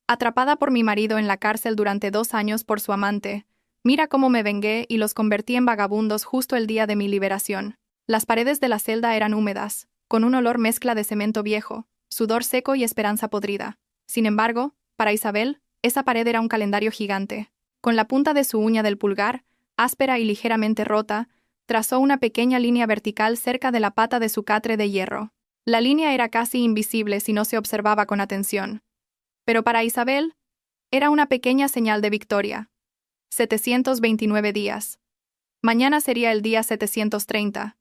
Atrapada por mi marido en la cárcel durante 2 años por su amante. Mira cómo me vengué y los convertí en vagabundos justo el día de mi liberación. Las paredes de la celda eran húmedas, con un olor mezcla de cemento viejo, sudor seco y esperanza podrida. Sin embargo, para Isabel, esa pared era un calendario gigante. Con la punta de su uña del pulgar, áspera y ligeramente rota, trazó una pequeña línea vertical cerca de la pata de su catre de hierro. La línea era casi invisible si no se observaba con atención. Pero para Isabel, era una pequeña señal de victoria. 729 días. Mañana sería el día 730.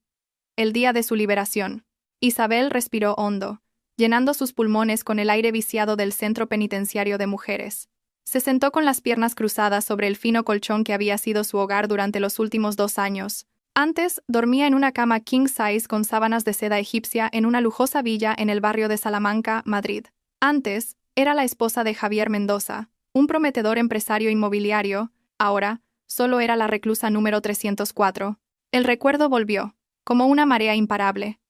El día de su liberación. Isabel respiró hondo, llenando sus pulmones con el aire viciado del centro penitenciario de mujeres. Se sentó con las piernas cruzadas sobre el fino colchón que había sido su hogar durante los últimos 2 años. Antes, dormía en una cama king size con sábanas de seda egipcia en una lujosa villa en el barrio de Salamanca, Madrid. Antes, era la esposa de Javier Mendoza, un prometedor empresario inmobiliario. Ahora, solo era la reclusa número 304. El recuerdo volvió, como una marea imparable.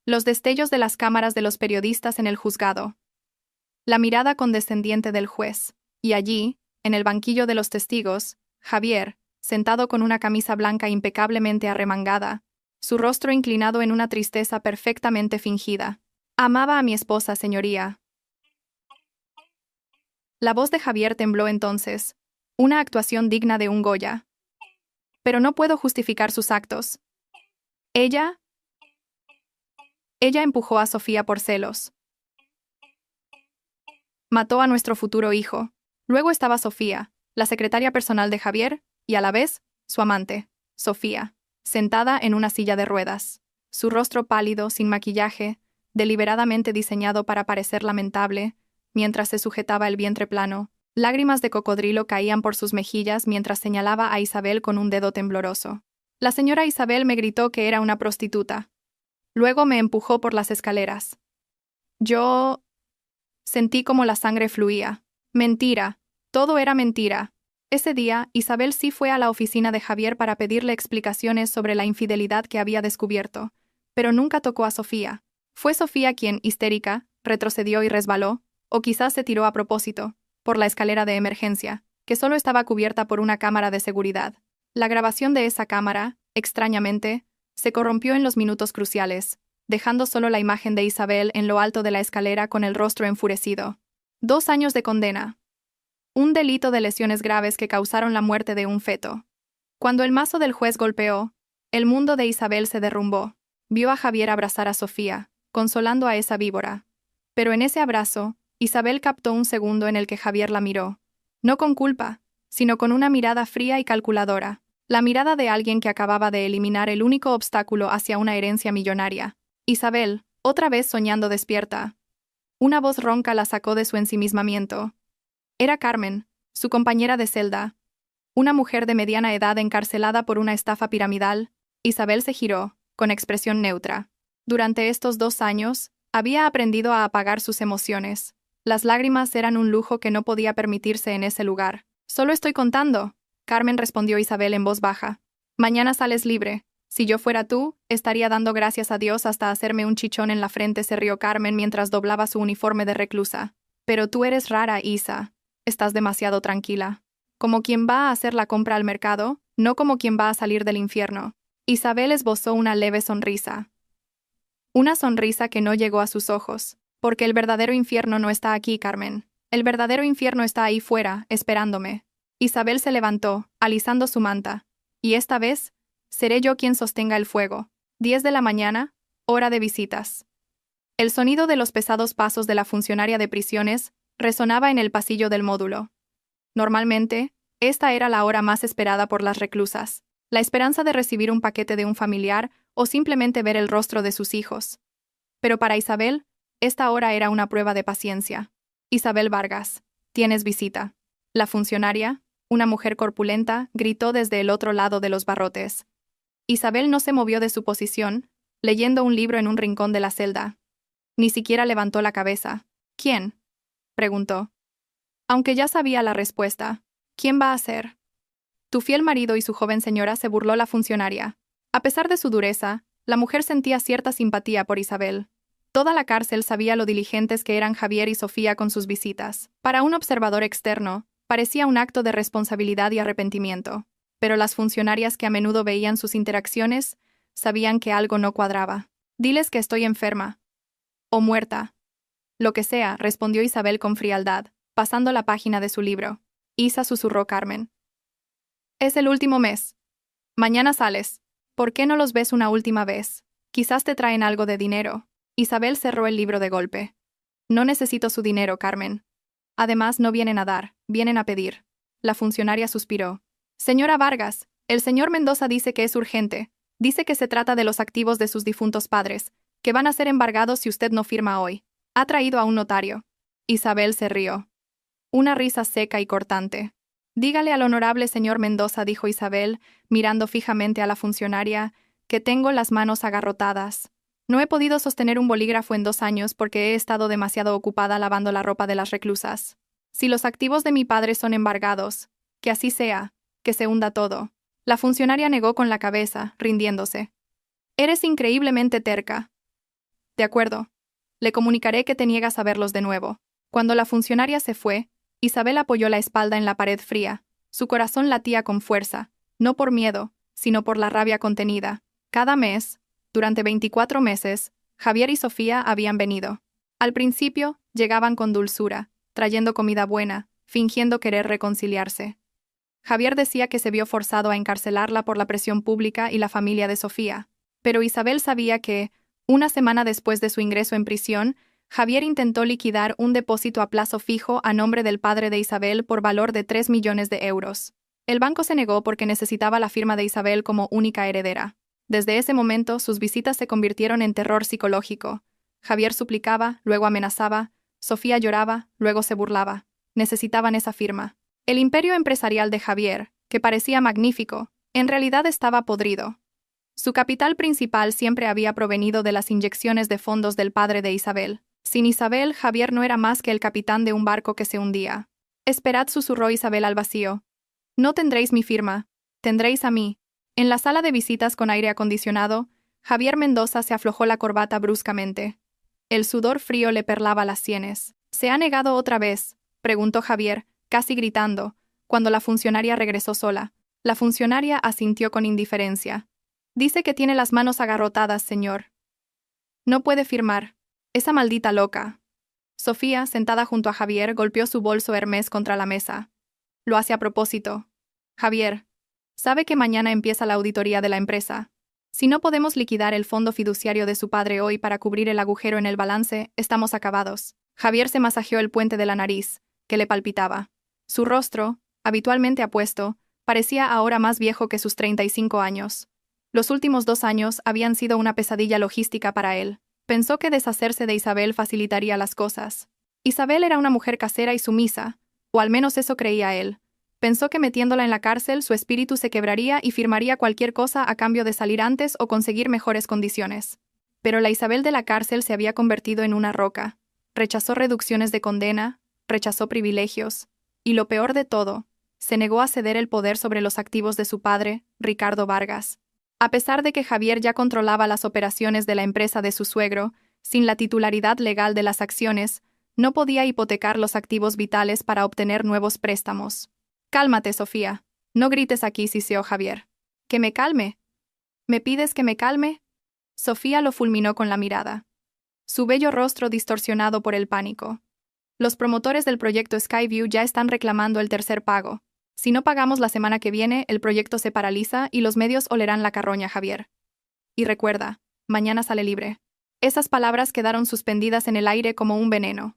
Los destellos de las cámaras de los periodistas en el juzgado. La mirada condescendiente del juez. Y allí, en el banquillo de los testigos, Javier, sentado con una camisa blanca impecablemente arremangada, su rostro inclinado en una tristeza perfectamente fingida. Amaba a mi esposa, señoría. La voz de Javier tembló entonces. Una actuación digna de un Goya. Pero no puedo justificar sus actos. Ella empujó a Sofía por celos. Mató a nuestro futuro hijo. Luego estaba Sofía, la secretaria personal de Javier, y a la vez, su amante, Sofía, sentada en una silla de ruedas. Su rostro pálido, sin maquillaje, deliberadamente diseñado para parecer lamentable, mientras se sujetaba el vientre plano. Lágrimas de cocodrilo caían por sus mejillas mientras señalaba a Isabel con un dedo tembloroso. La señora Isabel me gritó que era una prostituta. Luego me empujó por las escaleras. Yo sentí como la sangre fluía. Mentira. Todo era mentira. Ese día, Isabel sí fue a la oficina de Javier para pedirle explicaciones sobre la infidelidad que había descubierto, pero nunca tocó a Sofía. Fue Sofía quien, histérica, retrocedió y resbaló, o quizás se tiró a propósito, por la escalera de emergencia, que solo estaba cubierta por una cámara de seguridad. La grabación de esa cámara, extrañamente, se corrompió en los minutos cruciales, dejando solo la imagen de Isabel en lo alto de la escalera con el rostro enfurecido. 2 años de condena. Un delito de lesiones graves que causaron la muerte de un feto. Cuando el mazo del juez golpeó, el mundo de Isabel se derrumbó. Vio a Javier abrazar a Sofía, consolando a esa víbora. Pero en ese abrazo, Isabel captó un segundo en el que Javier la miró. No con culpa, sino con una mirada fría y calculadora. La mirada de alguien que acababa de eliminar el único obstáculo hacia una herencia millonaria. Isabel, otra vez soñando despierta. Una voz ronca la sacó de su ensimismamiento. Era Carmen, su compañera de celda. Una mujer de mediana edad encarcelada por una estafa piramidal. Isabel se giró, con expresión neutra. Durante estos 2 años, había aprendido a apagar sus emociones. Las lágrimas eran un lujo que no podía permitirse en ese lugar. «Solo estoy contando», Carmen respondió Isabel en voz baja. «Mañana sales libre. Si yo fuera tú, estaría dando gracias a Dios hasta hacerme un chichón en la frente», se rió Carmen mientras doblaba su uniforme de reclusa. «Pero tú eres rara, Isa. Estás demasiado tranquila. Como quien va a hacer la compra al mercado, no como quien va a salir del infierno». Isabel esbozó una leve sonrisa. Una sonrisa que no llegó a sus ojos. «Porque el verdadero infierno no está aquí, Carmen. El verdadero infierno está ahí fuera, esperándome». Isabel se levantó, alisando su manta. «Y esta vez, seré yo quien sostenga el fuego». 10 de la mañana, hora de visitas. El sonido de los pesados pasos de la funcionaria de prisiones resonaba en el pasillo del módulo. Normalmente, esta era la hora más esperada por las reclusas, la esperanza de recibir un paquete de un familiar o simplemente ver el rostro de sus hijos. Pero para Isabel, esta hora era una prueba de paciencia. «Isabel Vargas, tienes visita». La funcionaria, una mujer corpulenta, gritó desde el otro lado de los barrotes. Isabel no se movió de su posición, leyendo un libro en un rincón de la celda. Ni siquiera levantó la cabeza. «¿Quién?», preguntó. Aunque ya sabía la respuesta. «¿Quién va a ser?» «Tu fiel marido y su joven señora», se burló la funcionaria. A pesar de su dureza, la mujer sentía cierta simpatía por Isabel. Toda la cárcel sabía lo diligentes que eran Javier y Sofía con sus visitas. Para un observador externo, parecía un acto de responsabilidad y arrepentimiento, pero las funcionarias que a menudo veían sus interacciones sabían que algo no cuadraba. «Diles que estoy enferma. O muerta». «Lo que sea», respondió Isabel con frialdad, pasando la página de su libro. «Isa», susurró Carmen. «Es el último mes. Mañana sales. ¿Por qué no los ves una última vez? Quizás te traen algo de dinero». Isabel cerró el libro de golpe. «No necesito su dinero, Carmen. Además, no vienen a dar, vienen a pedir». La funcionaria suspiró. «Señora Vargas, el señor Mendoza dice que es urgente. Dice que se trata de los activos de sus difuntos padres, que van a ser embargados si usted no firma hoy. Ha traído a un notario». Isabel se rió. Una risa seca y cortante. «Dígale al honorable señor Mendoza», dijo Isabel, mirando fijamente a la funcionaria, «que tengo las manos agarrotadas. No he podido sostener un bolígrafo en 2 años porque he estado demasiado ocupada lavando la ropa de las reclusas. Si los activos de mi padre son embargados, que así sea, que se hunda todo». La funcionaria negó con la cabeza, rindiéndose. «Eres increíblemente terca». «De acuerdo. Le comunicaré que te niegas a verlos de nuevo». Cuando la funcionaria se fue, Isabel apoyó la espalda en la pared fría. Su corazón latía con fuerza, no por miedo, sino por la rabia contenida. Cada mes, durante 24 meses, Javier y Sofía habían venido. Al principio, llegaban con dulzura, trayendo comida buena, fingiendo querer reconciliarse. Javier decía que se vio forzado a encarcelarla por la presión pública y la familia de Sofía. Pero Isabel sabía que, una semana después de su ingreso en prisión, Javier intentó liquidar un depósito a plazo fijo a nombre del padre de Isabel por valor de 3 millones de euros. El banco se negó porque necesitaba la firma de Isabel como única heredera. Desde ese momento, sus visitas se convirtieron en terror psicológico. Javier suplicaba, luego amenazaba, Sofía lloraba, luego se burlaba. Necesitaban esa firma. El imperio empresarial de Javier, que parecía magnífico, en realidad estaba podrido. Su capital principal siempre había provenido de las inyecciones de fondos del padre de Isabel. Sin Isabel, Javier no era más que el capitán de un barco que se hundía. «Esperad», susurró Isabel al vacío. «No tendréis mi firma. Tendréis a mí». En la sala de visitas con aire acondicionado, Javier Mendoza se aflojó la corbata bruscamente. El sudor frío le perlaba las sienes. «¿Se ha negado otra vez?», preguntó Javier, casi gritando, cuando la funcionaria regresó sola. La funcionaria asintió con indiferencia. «Dice que tiene las manos agarrotadas, señor. No puede firmar. Esa maldita loca». Sofía, sentada junto a Javier, golpeó su bolso Hermès contra la mesa. «Lo hace a propósito. Javier, sabe que mañana empieza la auditoría de la empresa. Si no podemos liquidar el fondo fiduciario de su padre hoy para cubrir el agujero en el balance, estamos acabados». Javier se masajeó el puente de la nariz, que le palpitaba. Su rostro, habitualmente apuesto, parecía ahora más viejo que sus 35 años. Los últimos 2 años habían sido una pesadilla logística para él. Pensó que deshacerse de Isabel facilitaría las cosas. Isabel era una mujer casera y sumisa, o al menos eso creía él. Pensó que metiéndola en la cárcel su espíritu se quebraría y firmaría cualquier cosa a cambio de salir antes o conseguir mejores condiciones. Pero la Isabel de la cárcel se había convertido en una roca. Rechazó reducciones de condena, rechazó privilegios, y lo peor de todo, se negó a ceder el poder sobre los activos de su padre, Ricardo Vargas. A pesar de que Javier ya controlaba las operaciones de la empresa de su suegro, sin la titularidad legal de las acciones, no podía hipotecar los activos vitales para obtener nuevos préstamos. «Cálmate, Sofía. No grites aquí», siseó Javier. «¿Que me calme? ¿Me pides que me calme?» Sofía lo fulminó con la mirada. Su bello rostro distorsionado por el pánico. «Los promotores del proyecto Skyview ya están reclamando el tercer pago. Si no pagamos la semana que viene, el proyecto se paraliza y los medios olerán la carroña, Javier. Y recuerda, mañana sale libre». Esas palabras quedaron suspendidas en el aire como un veneno.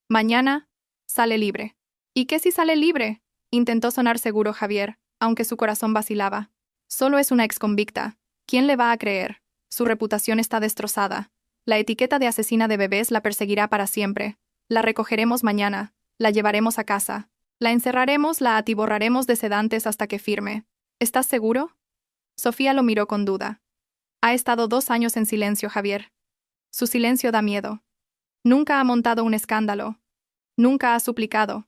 «Mañana sale libre». «¿Y qué si sale libre?», intentó sonar seguro Javier, aunque su corazón vacilaba. «Solo es una exconvicta. ¿Quién le va a creer? Su reputación está destrozada. La etiqueta de asesina de bebés la perseguirá para siempre. La recogeremos mañana, la llevaremos a casa. La encerraremos, la atiborraremos de sedantes hasta que firme. ¿Estás seguro?» Sofía lo miró con duda. «Ha estado 2 años en silencio, Javier. Su silencio da miedo. Nunca ha montado un escándalo. Nunca ha suplicado.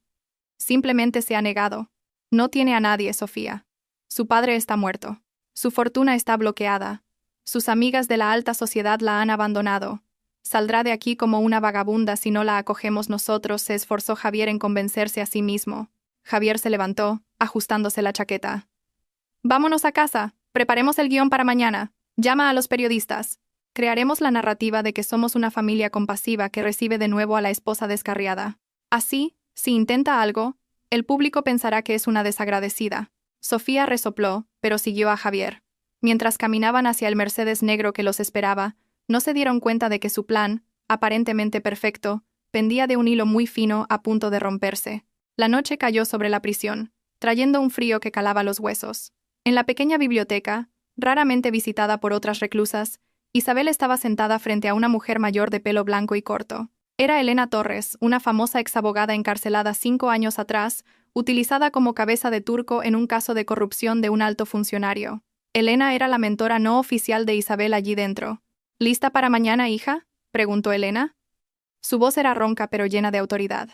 Simplemente se ha negado. No tiene a nadie, Sofía. Su padre está muerto. Su fortuna está bloqueada. Sus amigas de la alta sociedad la han abandonado. Saldrá de aquí como una vagabunda si no la acogemos nosotros, se esforzó Javier en convencerse a sí mismo. Javier se levantó, ajustándose la chaqueta. Vámonos a casa, preparemos el guión para mañana. Llama a los periodistas. Crearemos la narrativa de que somos una familia compasiva que recibe de nuevo a la esposa descarriada. Así, si intenta algo, el público pensará que es una desagradecida. Sofía resopló, pero siguió a Javier. Mientras caminaban hacia el Mercedes negro que los esperaba, no se dieron cuenta de que su plan, aparentemente perfecto, pendía de un hilo muy fino a punto de romperse. La noche cayó sobre la prisión, trayendo un frío que calaba los huesos. En la pequeña biblioteca, raramente visitada por otras reclusas, Isabel estaba sentada frente a una mujer mayor de pelo blanco y corto. Era Elena Torres, una famosa exabogada encarcelada 5 años atrás, utilizada como cabeza de turco en un caso de corrupción de un alto funcionario. Elena era la mentora no oficial de Isabel allí dentro. ¿Lista para mañana, hija?, preguntó Elena. Su voz era ronca pero llena de autoridad.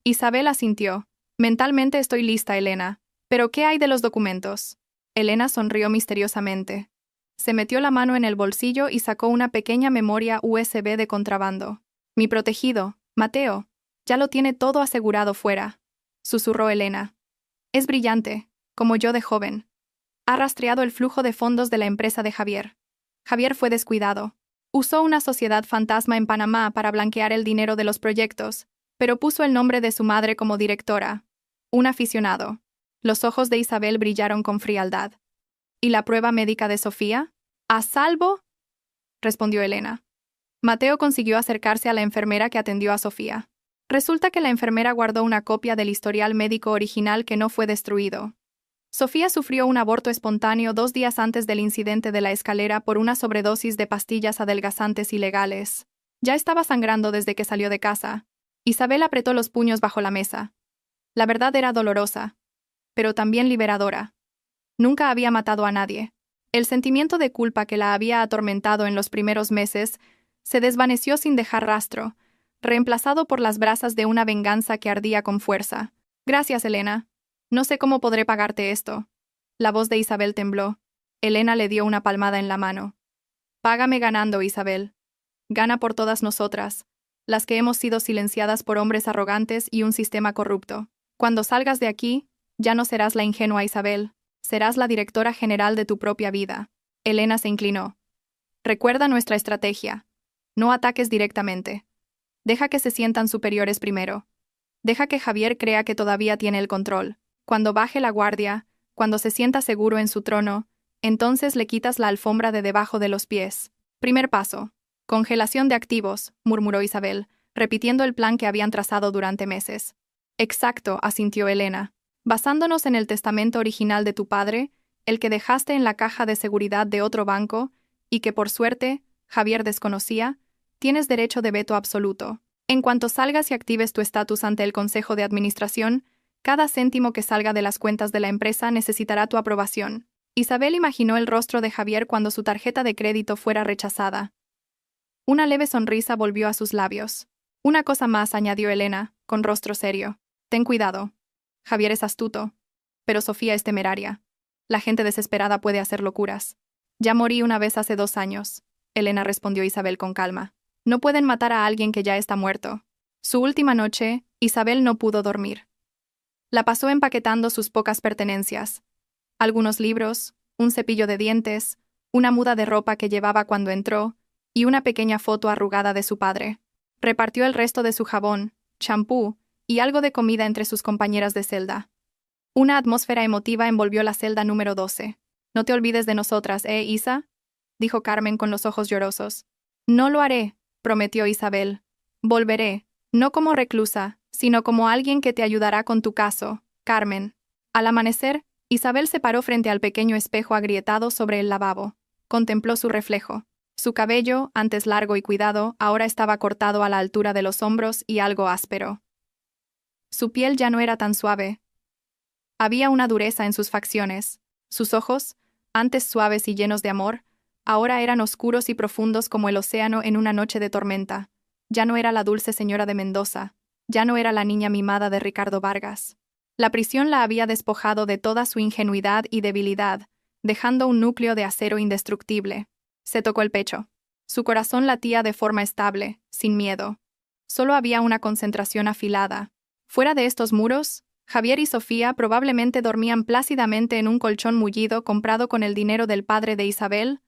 Isabel asintió. Mentalmente estoy lista, Elena. ¿Pero qué hay de los documentos? Elena sonrió misteriosamente. Se metió la mano en el bolsillo y sacó una pequeña memoria USB de contrabando. Mi protegido, Mateo, ya lo tiene todo asegurado fuera, susurró Elena. Es brillante, como yo de joven. Ha rastreado el flujo de fondos de la empresa de Javier. Javier fue descuidado. Usó una sociedad fantasma en Panamá para blanquear el dinero de los proyectos, pero puso el nombre de su madre como directora. Un aficionado. Los ojos de Isabel brillaron con frialdad. ¿Y la prueba médica de Sofía? ¿A salvo?, respondió Elena. Mateo consiguió acercarse a la enfermera que atendió a Sofía. Resulta que la enfermera guardó una copia del historial médico original que no fue destruido. Sofía sufrió un aborto espontáneo 2 días antes del incidente de la escalera por una sobredosis de pastillas adelgazantes ilegales. Ya estaba sangrando desde que salió de casa. Isabel apretó los puños bajo la mesa. La verdad era dolorosa, pero también liberadora. Nunca había matado a nadie. El sentimiento de culpa que la había atormentado en los primeros meses se desvaneció sin dejar rastro, reemplazado por las brasas de una venganza que ardía con fuerza. Gracias, Elena. No sé cómo podré pagarte esto. La voz de Isabel tembló. Elena le dio una palmada en la mano. Págame ganando, Isabel. Gana por todas nosotras, las que hemos sido silenciadas por hombres arrogantes y un sistema corrupto. Cuando salgas de aquí, ya no serás la ingenua Isabel, serás la directora general de tu propia vida. Elena se inclinó. Recuerda nuestra estrategia. No ataques directamente. Deja que se sientan superiores primero. Deja que Javier crea que todavía tiene el control. Cuando baje la guardia, cuando se sienta seguro en su trono, entonces le quitas la alfombra de debajo de los pies. Primer paso. Congelación de activos, murmuró Isabel, repitiendo el plan que habían trazado durante meses. Exacto, asintió Elena. Basándonos en el testamento original de tu padre, el que dejaste en la caja de seguridad de otro banco, y que por suerte, Javier desconocía, tienes derecho de veto absoluto. En cuanto salgas y actives tu estatus ante el Consejo de Administración, cada céntimo que salga de las cuentas de la empresa necesitará tu aprobación. Isabel imaginó el rostro de Javier cuando su tarjeta de crédito fuera rechazada. Una leve sonrisa volvió a sus labios. Una cosa más, añadió Elena, con rostro serio. Ten cuidado. Javier es astuto, pero Sofía es temeraria. La gente desesperada puede hacer locuras. Ya morí una vez hace 2 años, Elena respondió Isabel con calma. No pueden matar a alguien que ya está muerto. Su última noche, Isabel no pudo dormir. La pasó empaquetando sus pocas pertenencias. Algunos libros, un cepillo de dientes, una muda de ropa que llevaba cuando entró, y una pequeña foto arrugada de su padre. Repartió el resto de su jabón, champú y algo de comida entre sus compañeras de celda. Una atmósfera emotiva envolvió la celda número 12. No te olvides de nosotras, Isa? Dijo Carmen con los ojos llorosos. No lo haré, prometió Isabel. Volveré, no como reclusa, sino como alguien que te ayudará con tu caso, Carmen. Al amanecer, Isabel se paró frente al pequeño espejo agrietado sobre el lavabo. Contempló su reflejo. Su cabello, antes largo y cuidado, ahora estaba cortado a la altura de los hombros y algo áspero. Su piel ya no era tan suave. Había una dureza en sus facciones. Sus ojos, antes suaves y llenos de amor, ahora eran oscuros y profundos como el océano en una noche de tormenta. Ya no era la dulce señora de Mendoza. Ya no era la niña mimada de Ricardo Vargas. La prisión la había despojado de toda su ingenuidad y debilidad, dejando un núcleo de acero indestructible. Se tocó el pecho. Su corazón latía de forma estable, sin miedo. Solo había una concentración afilada. Fuera de estos muros, Javier y Sofía probablemente dormían plácidamente en un colchón mullido comprado con el dinero del padre de Isabel,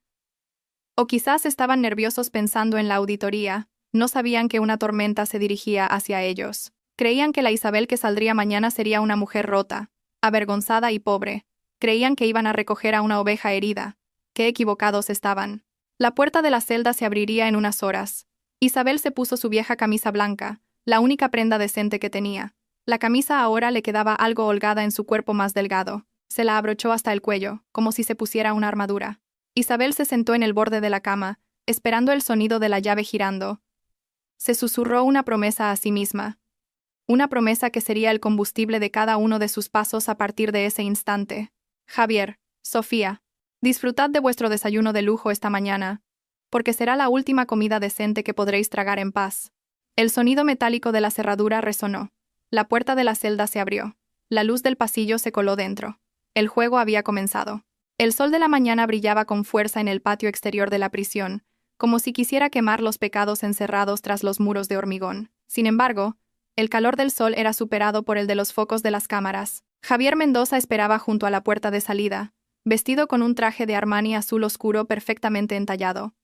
o quizás estaban nerviosos pensando en la auditoría, no sabían que una tormenta se dirigía hacia ellos. Creían que la Isabel que saldría mañana sería una mujer rota, avergonzada y pobre. Creían que iban a recoger a una oveja herida. Qué equivocados estaban. La puerta de la celda se abriría en unas horas. Isabel se puso su vieja camisa blanca, la única prenda decente que tenía. La camisa ahora le quedaba algo holgada en su cuerpo más delgado. Se la abrochó hasta el cuello, como si se pusiera una armadura. Isabel se sentó en el borde de la cama, esperando el sonido de la llave girando. Se susurró una promesa a sí misma. Una promesa que sería el combustible de cada uno de sus pasos a partir de ese instante. Javier, Sofía, disfrutad de vuestro desayuno de lujo esta mañana, porque será la última comida decente que podréis tragar en paz. El sonido metálico de la cerradura resonó. La puerta de la celda se abrió. La luz del pasillo se coló dentro. El juego había comenzado. El sol de la mañana brillaba con fuerza en el patio exterior de la prisión, como si quisiera quemar los pecados encerrados tras los muros de hormigón. Sin embargo, el calor del sol era superado por el de los focos de las cámaras. Javier Mendoza esperaba junto a la puerta de salida, vestido con un traje de Armani azul oscuro perfectamente entallado.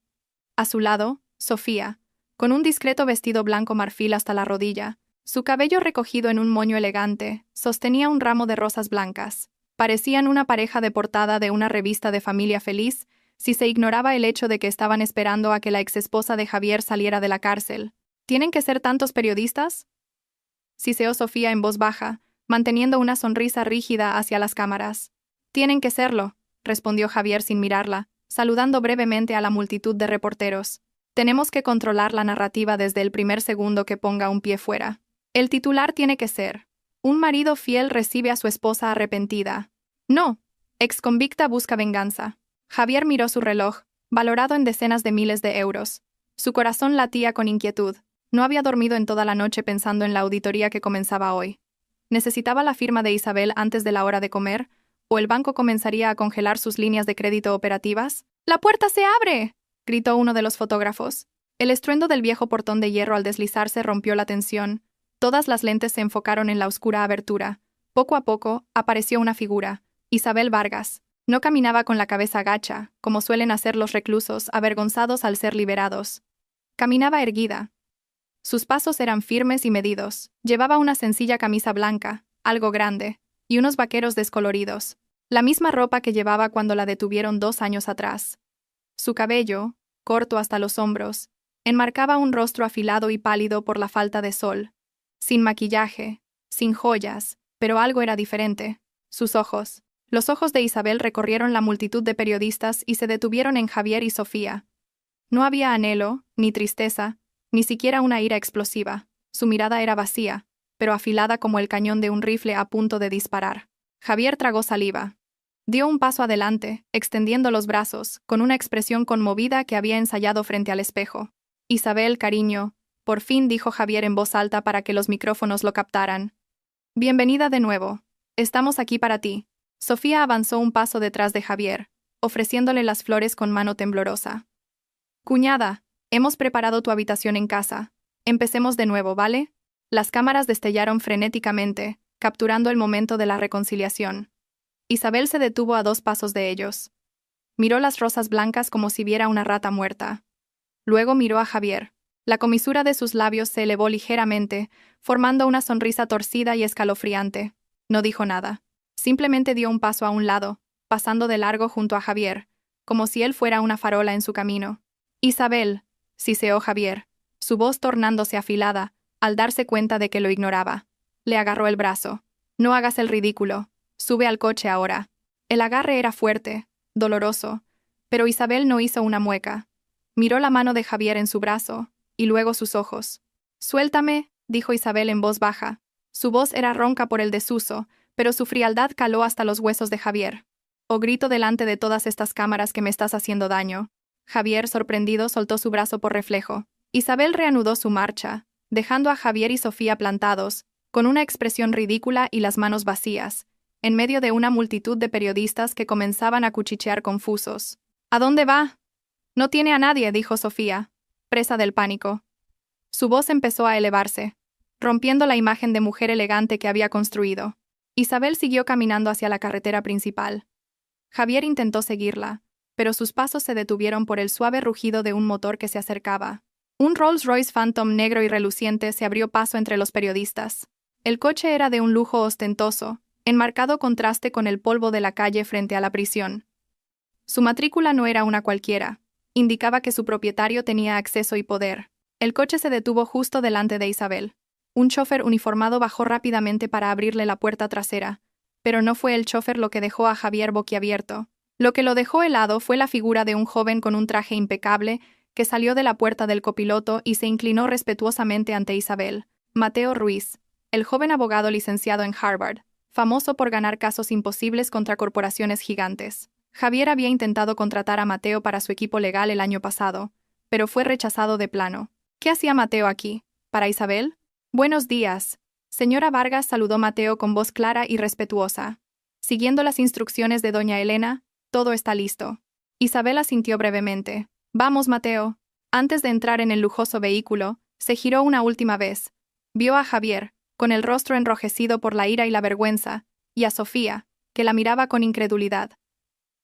A su lado, Sofía, con un discreto vestido blanco marfil hasta la rodilla, su cabello recogido en un moño elegante, sostenía un ramo de rosas blancas. Parecían una pareja de portada de una revista de familia feliz, si se ignoraba el hecho de que estaban esperando a que la exesposa de Javier saliera de la cárcel. ¿Tienen que ser tantos periodistas?, siseó Sofía en voz baja, manteniendo una sonrisa rígida hacia las cámaras. Tienen que serlo, respondió Javier sin mirarla, saludando brevemente a la multitud de reporteros. Tenemos que controlar la narrativa desde el primer segundo que ponga un pie fuera. El titular tiene que ser: un marido fiel recibe a su esposa arrepentida. No, exconvicta busca venganza. Javier miró su reloj, valorado en decenas de miles de euros. Su corazón latía con inquietud. No había dormido en toda la noche pensando en la auditoría que comenzaba hoy. ¿Necesitaba la firma de Isabel antes de la hora de comer? ¿O el banco comenzaría a congelar sus líneas de crédito operativas? ¡La puerta se abre!, gritó uno de los fotógrafos. El estruendo del viejo portón de hierro al deslizarse rompió la tensión. Todas las lentes se enfocaron en la oscura abertura. Poco a poco, apareció una figura. Isabel Vargas. No caminaba con la cabeza gacha, como suelen hacer los reclusos avergonzados al ser liberados. Caminaba erguida. Sus pasos eran firmes y medidos. Llevaba una sencilla camisa blanca, algo grande, y unos vaqueros descoloridos. La misma ropa que llevaba cuando la detuvieron 2 años atrás. Su cabello, corto hasta los hombros, enmarcaba un rostro afilado y pálido por la falta de sol. Sin maquillaje, sin joyas, pero algo era diferente. Sus ojos. Los ojos de Isabel recorrieron la multitud de periodistas y se detuvieron en Javier y Sofía. No había anhelo, ni tristeza, ni siquiera una ira explosiva. Su mirada era vacía, pero afilada como el cañón de un rifle a punto de disparar. Javier tragó saliva. Dio un paso adelante, extendiendo los brazos, con una expresión conmovida que había ensayado frente al espejo. Isabel, cariño, por fin dijo Javier en voz alta para que los micrófonos lo captaran. Bienvenida de nuevo. Estamos aquí para ti. Sofía avanzó un paso detrás de Javier, ofreciéndole las flores con mano temblorosa. Cuñada, hemos preparado tu habitación en casa. Empecemos de nuevo, ¿vale? Las cámaras destellaron frenéticamente, capturando el momento de la reconciliación. Isabel se detuvo a 2 pasos de ellos. Miró las rosas blancas como si viera una rata muerta. Luego miró a Javier. La comisura de sus labios se elevó ligeramente, formando una sonrisa torcida y escalofriante. No dijo nada. Simplemente dio un paso a un lado, pasando de largo junto a Javier, como si él fuera una farola en su camino. Isabel, siseó Javier, su voz tornándose afilada, al darse cuenta de que lo ignoraba. Le agarró el brazo. No hagas el ridículo. Sube al coche ahora. El agarre era fuerte, doloroso, pero Isabel no hizo una mueca. Miró la mano de Javier en su brazo, y luego sus ojos. Suéltame, dijo Isabel en voz baja. Su voz era ronca por el desuso, pero su frialdad caló hasta los huesos de Javier. «O grito delante de todas estas cámaras que me estás haciendo daño». Javier, sorprendido, soltó su brazo por reflejo. Isabel reanudó su marcha, dejando a Javier y Sofía plantados, con una expresión ridícula y las manos vacías, en medio de una multitud de periodistas que comenzaban a cuchichear confusos. «¿A dónde va?», No tiene a nadie, dijo Sofía, presa del pánico. Su voz empezó a elevarse, rompiendo la imagen de mujer elegante que había construido. Isabel siguió caminando hacia la carretera principal. Javier intentó seguirla, pero sus pasos se detuvieron por el suave rugido de un motor que se acercaba. Un Rolls-Royce Phantom negro y reluciente se abrió paso entre los periodistas. El coche era de un lujo ostentoso, en marcado contraste con el polvo de la calle frente a la prisión. Su matrícula no era una cualquiera. Indicaba que su propietario tenía acceso y poder. El coche se detuvo justo delante de Isabel. Un chofer uniformado bajó rápidamente para abrirle la puerta trasera, pero no fue el chofer lo que dejó a Javier boquiabierto. Lo que lo dejó helado fue la figura de un joven con un traje impecable que salió de la puerta del copiloto y se inclinó respetuosamente ante Isabel. Mateo Ruiz, el joven abogado licenciado en Harvard, famoso por ganar casos imposibles contra corporaciones gigantes. Javier había intentado contratar a Mateo para su equipo legal el año pasado, pero fue rechazado de plano. ¿Qué hacía Mateo aquí? ¿Para Isabel? Buenos días. Señora Vargas, saludó Mateo con voz clara y respetuosa. Siguiendo las instrucciones de doña Elena, todo está listo. Isabel asintió brevemente. Vamos, Mateo. Antes de entrar en el lujoso vehículo, se giró una última vez. Vio a Javier, con el rostro enrojecido por la ira y la vergüenza, y a Sofía, que la miraba con incredulidad.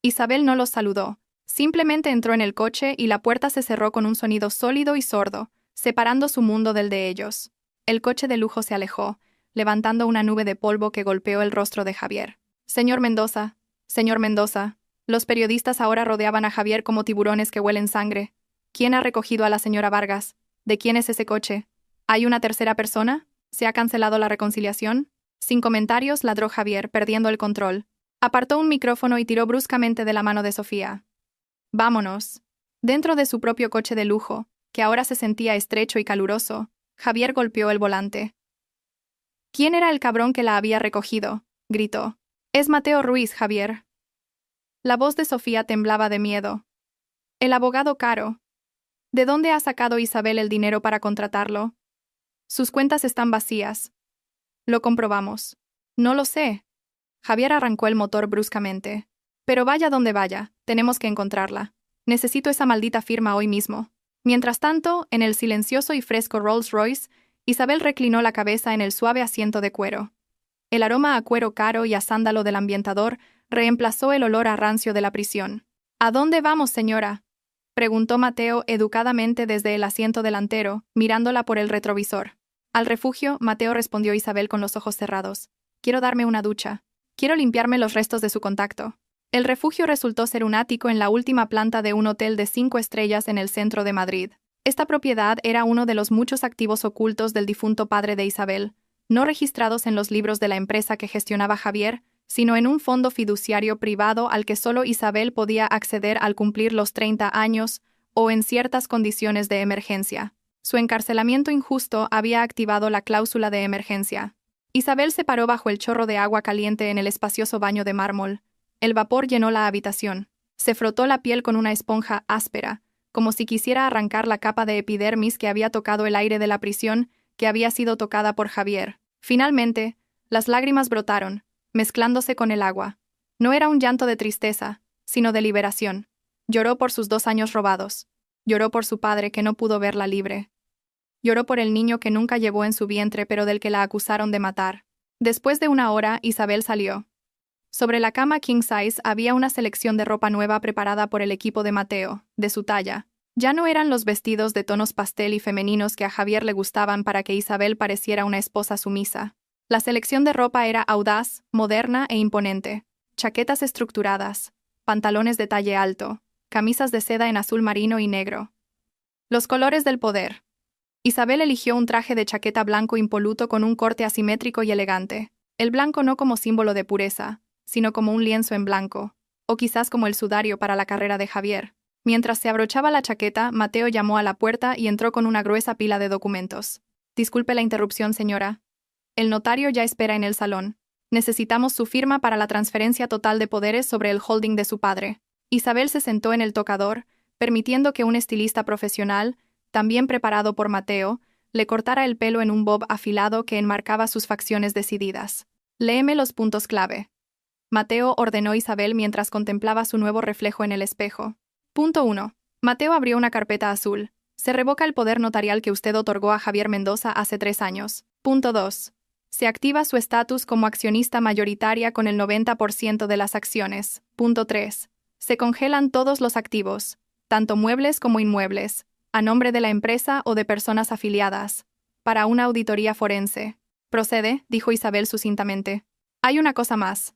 Isabel no los saludó. Simplemente entró en el coche y la puerta se cerró con un sonido sólido y sordo, separando su mundo del de ellos. El coche de lujo se alejó, levantando una nube de polvo que golpeó el rostro de Javier. Señor Mendoza, señor Mendoza. Los periodistas ahora rodeaban a Javier como tiburones que huelen sangre. ¿Quién ha recogido a la señora Vargas? ¿De quién es ese coche? ¿Hay una tercera persona? ¿Se ha cancelado la reconciliación? Sin comentarios, ladró Javier, perdiendo el control. Apartó un micrófono y tiró bruscamente de la mano de Sofía. Vámonos. Dentro de su propio coche de lujo, que ahora se sentía estrecho y caluroso, Javier golpeó el volante. ¿Quién era el cabrón que la había recogido? Gritó. Es Mateo Ruiz, Javier. La voz de Sofía temblaba de miedo. El abogado caro. ¿De dónde ha sacado Isabel el dinero para contratarlo? Sus cuentas están vacías. Lo comprobamos. No lo sé. Javier arrancó el motor bruscamente. Pero vaya donde vaya, tenemos que encontrarla. Necesito esa maldita firma hoy mismo. Mientras tanto, en el silencioso y fresco Rolls-Royce, Isabel reclinó la cabeza en el suave asiento de cuero. El aroma a cuero caro y a sándalo del ambientador reemplazó el olor a rancio de la prisión. ¿A dónde vamos, señora?, preguntó Mateo educadamente desde el asiento delantero, mirándola por el retrovisor. Al refugio, Mateo, respondió Isabel con los ojos cerrados. Quiero darme una ducha. Quiero limpiarme los restos de su contacto. El refugio resultó ser un ático en la última planta de un hotel de 5 estrellas en el centro de Madrid. Esta propiedad era uno de los muchos activos ocultos del difunto padre de Isabel, no registrados en los libros de la empresa que gestionaba Javier, sino en un fondo fiduciario privado al que solo Isabel podía acceder al cumplir los 30 años o en ciertas condiciones de emergencia. Su encarcelamiento injusto había activado la cláusula de emergencia. Isabel se paró bajo el chorro de agua caliente en el espacioso baño de mármol. El vapor llenó la habitación. Se frotó la piel con una esponja áspera, como si quisiera arrancar la capa de epidermis que había tocado el aire de la prisión, que había sido tocada por Javier. Finalmente, las lágrimas brotaron, mezclándose con el agua. No era un llanto de tristeza, sino de liberación. Lloró por sus 2 años robados. Lloró por su padre que no pudo verla libre. Lloró por el niño que nunca llevó en su vientre pero del que la acusaron de matar. Después de una hora, Isabel salió. Sobre la cama king size había una selección de ropa nueva preparada por el equipo de Mateo, de su talla. Ya no eran los vestidos de tonos pastel y femeninos que a Javier le gustaban para que Isabel pareciera una esposa sumisa. La selección de ropa era audaz, moderna e imponente. Chaquetas estructuradas, pantalones de talle alto, camisas de seda en azul marino y negro. Los colores del poder. Isabel eligió un traje de chaqueta blanco impoluto con un corte asimétrico y elegante. El blanco no como símbolo de pureza, sino como un lienzo en blanco, o quizás como el sudario para la carrera de Javier. Mientras se abrochaba la chaqueta, Mateo llamó a la puerta y entró con una gruesa pila de documentos. Disculpe la interrupción, señora. El notario ya espera en el salón. Necesitamos su firma para la transferencia total de poderes sobre el holding de su padre. Isabel se sentó en el tocador, permitiendo que un estilista profesional, también preparado por Mateo, le cortara el pelo en un bob afilado que enmarcaba sus facciones decididas. Léeme los puntos clave. Mateo ordenó Isabel mientras contemplaba su nuevo reflejo en el espejo. Punto 1. Mateo abrió una carpeta azul. Se revoca el poder notarial que usted otorgó a Javier Mendoza hace 3 años. Punto 2. Se activa su estatus como accionista mayoritaria con el 90% de las acciones. Punto 3. Se congelan todos los activos, tanto muebles como inmuebles, a nombre de la empresa o de personas afiliadas, para una auditoría forense. Procede, dijo Isabel sucintamente. Hay una cosa más.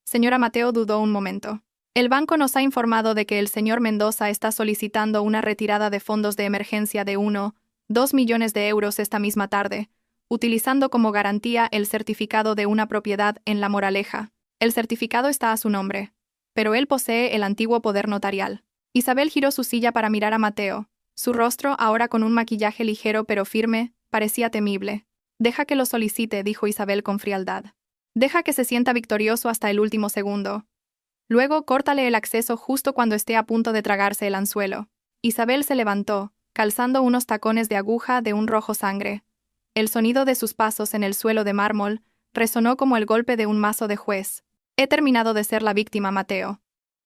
Señora Mateo dudó un momento. El banco nos ha informado de que el señor Mendoza está solicitando una retirada de fondos de emergencia de 2 millones de euros esta misma tarde, utilizando como garantía el certificado de una propiedad en La Moraleja. El certificado está a su nombre, pero él posee el antiguo poder notarial. Isabel giró su silla para mirar a Mateo. Su rostro, ahora con un maquillaje ligero pero firme, parecía temible. Deja que lo solicite, dijo Isabel con frialdad. Deja que se sienta victorioso hasta el último segundo. Luego córtale el acceso justo cuando esté a punto de tragarse el anzuelo. Isabel se levantó, calzando unos tacones de aguja de un rojo sangre. El sonido de sus pasos en el suelo de mármol resonó como el golpe de un mazo de juez. He terminado de ser la víctima, Mateo.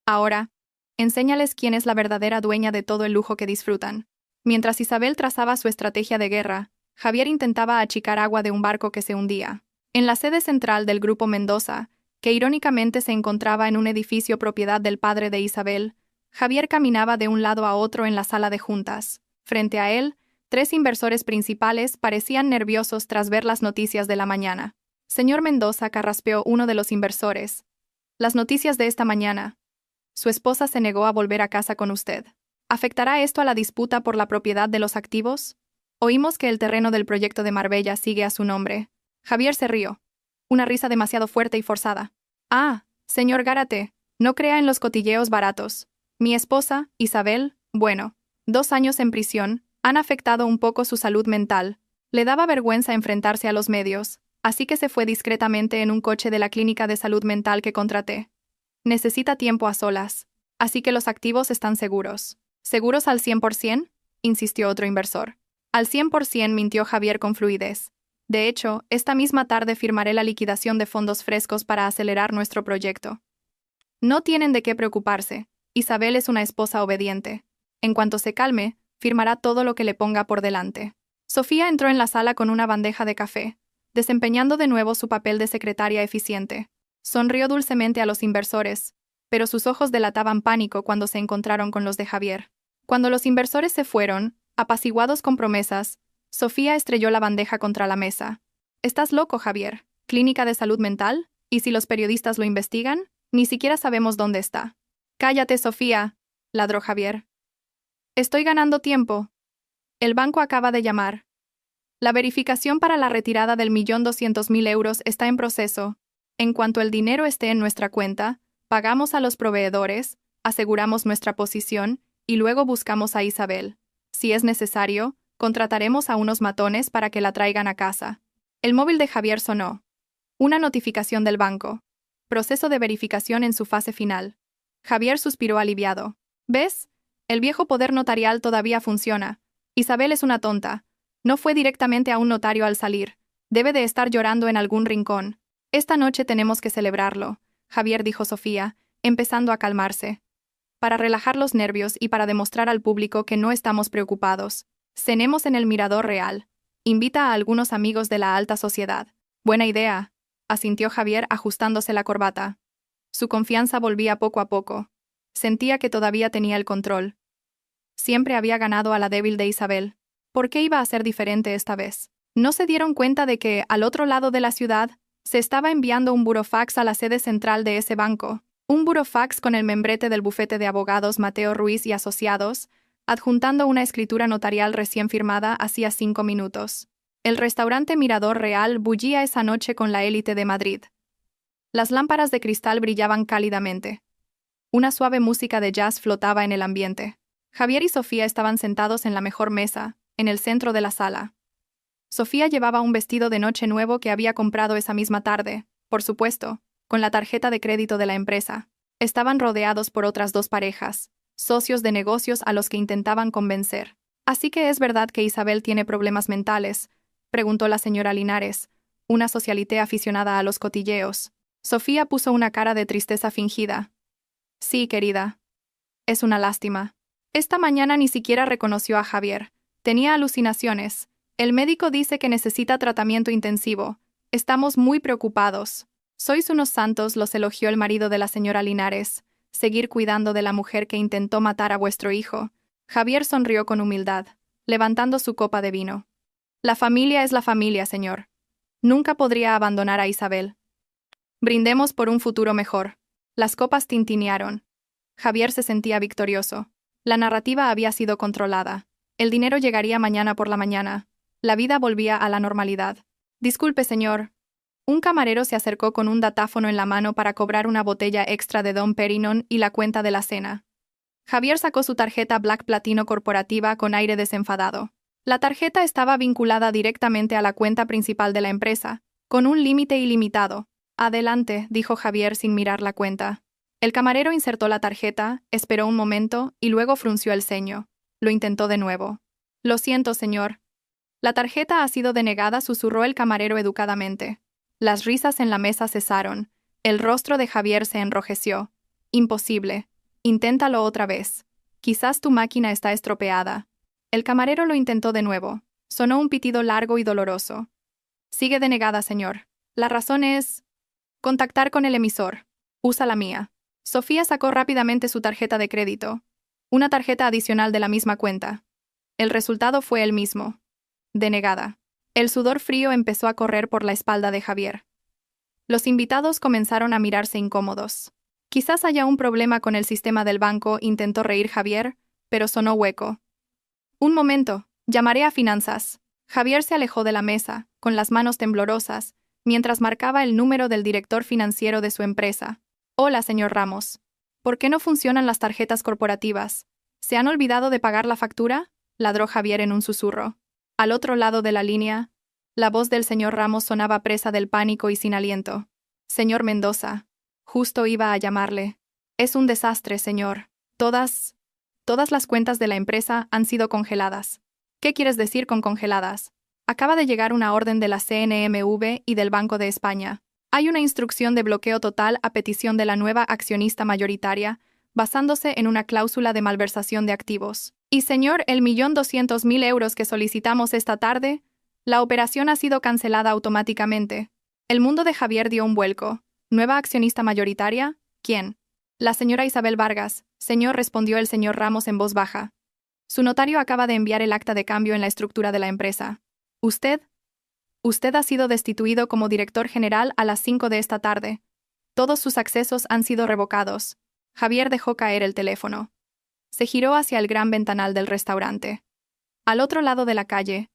Ahora, enséñales quién es la verdadera dueña de todo el lujo que disfrutan. Mientras Isabel trazaba su estrategia de guerra, Javier intentaba achicar agua de un barco que se hundía. En la sede central del Grupo Mendoza, que irónicamente se encontraba en un edificio propiedad del padre de Isabel, Javier caminaba de un lado a otro en la sala de juntas. Frente a él, 3 inversores principales parecían nerviosos tras ver las noticias de la mañana. Señor Mendoza, carraspeó uno de los inversores. Las noticias de esta mañana. Su esposa se negó a volver a casa con usted. ¿Afectará esto a la disputa por la propiedad de los activos? Oímos que el terreno del proyecto de Marbella sigue a su nombre. Javier se rió. Una risa demasiado fuerte y forzada. Ah, señor Gárate, no crea en los cotilleos baratos. Mi esposa, Isabel, 2 años en prisión, han afectado un poco su salud mental. Le daba vergüenza enfrentarse a los medios, así que se fue discretamente en un coche de la clínica de salud mental que contraté. Necesita tiempo a solas, así que los activos están seguros. ¿Seguros al 100%? Insistió otro inversor. Al 100%, mintió Javier con fluidez. De hecho, esta misma tarde firmaré la liquidación de fondos frescos para acelerar nuestro proyecto. No tienen de qué preocuparse. Isabel es una esposa obediente. En cuanto se calme, firmará todo lo que le ponga por delante. Sofía entró en la sala con una bandeja de café, desempeñando de nuevo su papel de secretaria eficiente. Sonrió dulcemente a los inversores, pero sus ojos delataban pánico cuando se encontraron con los de Javier. Cuando los inversores se fueron, apaciguados con promesas, Sofía estrelló la bandeja contra la mesa. «¿Estás loco, Javier? ¿Clínica de salud mental? ¿Y si los periodistas lo investigan? Ni siquiera sabemos dónde está». «Cállate, Sofía», ladró Javier. «Estoy ganando tiempo. El banco acaba de llamar. La verificación para la retirada del 1.200.000 euros está en proceso. En cuanto el dinero esté en nuestra cuenta, pagamos a los proveedores, aseguramos nuestra posición y luego buscamos a Isabel. Si es necesario, contrataremos a unos matones para que la traigan a casa». El móvil de Javier sonó. Una notificación del banco. Proceso de verificación en su fase final. Javier suspiró aliviado. ¿Ves? El viejo poder notarial todavía funciona. Isabel es una tonta. No fue directamente a un notario al salir. Debe de estar llorando en algún rincón. Esta noche tenemos que celebrarlo, Javier, dijo Sofía, empezando a calmarse. Para relajar los nervios y para demostrar al público que no estamos preocupados. Cenemos en el Mirador Real. Invita a algunos amigos de la alta sociedad. Buena idea, asintió Javier ajustándose la corbata. Su confianza volvía poco a poco. Sentía que todavía tenía el control. Siempre había ganado a la débil de Isabel. ¿Por qué iba a ser diferente esta vez? ¿No se dieron cuenta de que, al otro lado de la ciudad, se estaba enviando un burofax a la sede central de ese banco? Un burofax con el membrete del bufete de abogados Mateo Ruiz y Asociados, adjuntando una escritura notarial recién firmada hacía 5 minutos. El restaurante Mirador Real bullía esa noche con la élite de Madrid. Las lámparas de cristal brillaban cálidamente. Una suave música de jazz flotaba en el ambiente. Javier y Sofía estaban sentados en la mejor mesa, en el centro de la sala. Sofía llevaba un vestido de noche nuevo que había comprado esa misma tarde, por supuesto, con la tarjeta de crédito de la empresa. Estaban rodeados por otras 2 parejas, socios de negocios a los que intentaban convencer. «¿Así que es verdad que Isabel tiene problemas mentales?», preguntó la señora Linares, una socialité aficionada a los cotilleos. Sofía puso una cara de tristeza fingida. «Sí, querida. Es una lástima. Esta mañana ni siquiera reconoció a Javier. Tenía alucinaciones. El médico dice que necesita tratamiento intensivo. Estamos muy preocupados. Sois unos santos, los elogió el marido de la señora Linares. Seguir cuidando de la mujer que intentó matar a vuestro hijo. Javier sonrió con humildad, levantando su copa de vino. La familia es la familia, señor. Nunca podría abandonar a Isabel. Brindemos por un futuro mejor. Las copas tintinearon. Javier se sentía victorioso. La narrativa había sido controlada. El dinero llegaría mañana por la mañana. La vida volvía a la normalidad. Disculpe, señor. Un camarero se acercó con un datáfono en la mano para cobrar una botella extra de Dom Perignon y la cuenta de la cena. Javier sacó su tarjeta Black Platino corporativa con aire desenfadado. La tarjeta estaba vinculada directamente a la cuenta principal de la empresa, con un límite ilimitado. Adelante, dijo Javier sin mirar la cuenta. El camarero insertó la tarjeta, esperó un momento y luego frunció el ceño. Lo intentó de nuevo. Lo siento, señor. La tarjeta ha sido denegada, susurró el camarero educadamente. Las risas en la mesa cesaron. El rostro de Javier se enrojeció. Imposible. Inténtalo otra vez. Quizás tu máquina está estropeada. El camarero lo intentó de nuevo. Sonó un pitido largo y doloroso. Sigue denegada, señor. La razón es... contactar con el emisor. Usa la mía. Sofía sacó rápidamente su tarjeta de crédito. Una tarjeta adicional de la misma cuenta. El resultado fue el mismo. Denegada. El sudor frío empezó a correr por la espalda de Javier. Los invitados comenzaron a mirarse incómodos. Quizás haya un problema con el sistema del banco, intentó reír Javier, pero sonó hueco. Un momento, llamaré a finanzas. Javier se alejó de la mesa, con las manos temblorosas, mientras marcaba el número del director financiero de su empresa. Hola, señor Ramos. ¿Por qué no funcionan las tarjetas corporativas? ¿Se han olvidado de pagar la factura? Ladró Javier en un susurro. Al otro lado de la línea, la voz del señor Ramos sonaba presa del pánico y sin aliento. Señor Mendoza. Justo iba a llamarle. Es un desastre, señor. Todas las cuentas de la empresa han sido congeladas. ¿Qué quieres decir con congeladas? Acaba de llegar una orden de la CNMV y del Banco de España. Hay una instrucción de bloqueo total a petición de la nueva accionista mayoritaria, basándose en una cláusula de malversación de activos. Y señor, el 1.200.000 euros que solicitamos esta tarde, la operación ha sido cancelada automáticamente. El mundo de Javier dio un vuelco. ¿Nueva accionista mayoritaria? ¿Quién? La señora Isabel Vargas. Señor, respondió el señor Ramos en voz baja. Su notario acaba de enviar el acta de cambio en la estructura de la empresa. Usted ha sido destituido como director general a las 5 de esta tarde. Todos sus accesos han sido revocados. Javier dejó caer el teléfono. Se giró hacia el gran ventanal del restaurante. Al otro lado de la calle,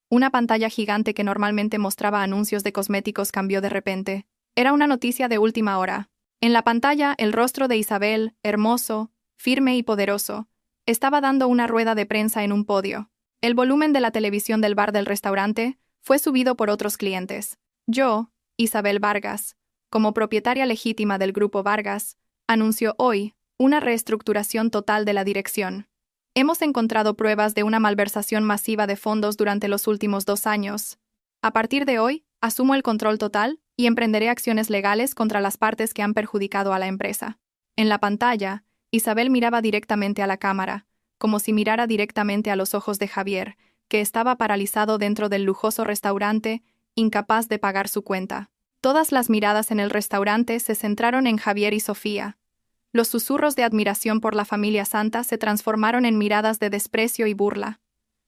una pantalla gigante que normalmente mostraba anuncios de cosméticos cambió de repente. Era una noticia de última hora. En la pantalla, el rostro de Isabel, hermoso, firme y poderoso, estaba dando una rueda de prensa en un podio. El volumen de la televisión del bar del restaurante fue subido por otros clientes. Yo, Isabel Vargas, como propietaria legítima del Grupo Vargas, anunció hoy una reestructuración total de la dirección. Hemos encontrado pruebas de una malversación masiva de fondos durante los últimos 2 años. A partir de hoy, asumo el control total y emprenderé acciones legales contra las partes que han perjudicado a la empresa. En la pantalla, Isabel miraba directamente a la cámara, como si mirara directamente a los ojos de Javier, que estaba paralizado dentro del lujoso restaurante, incapaz de pagar su cuenta. Todas las miradas en el restaurante se centraron en Javier y Sofía. Los susurros de admiración por la familia santa se transformaron en miradas de desprecio y burla.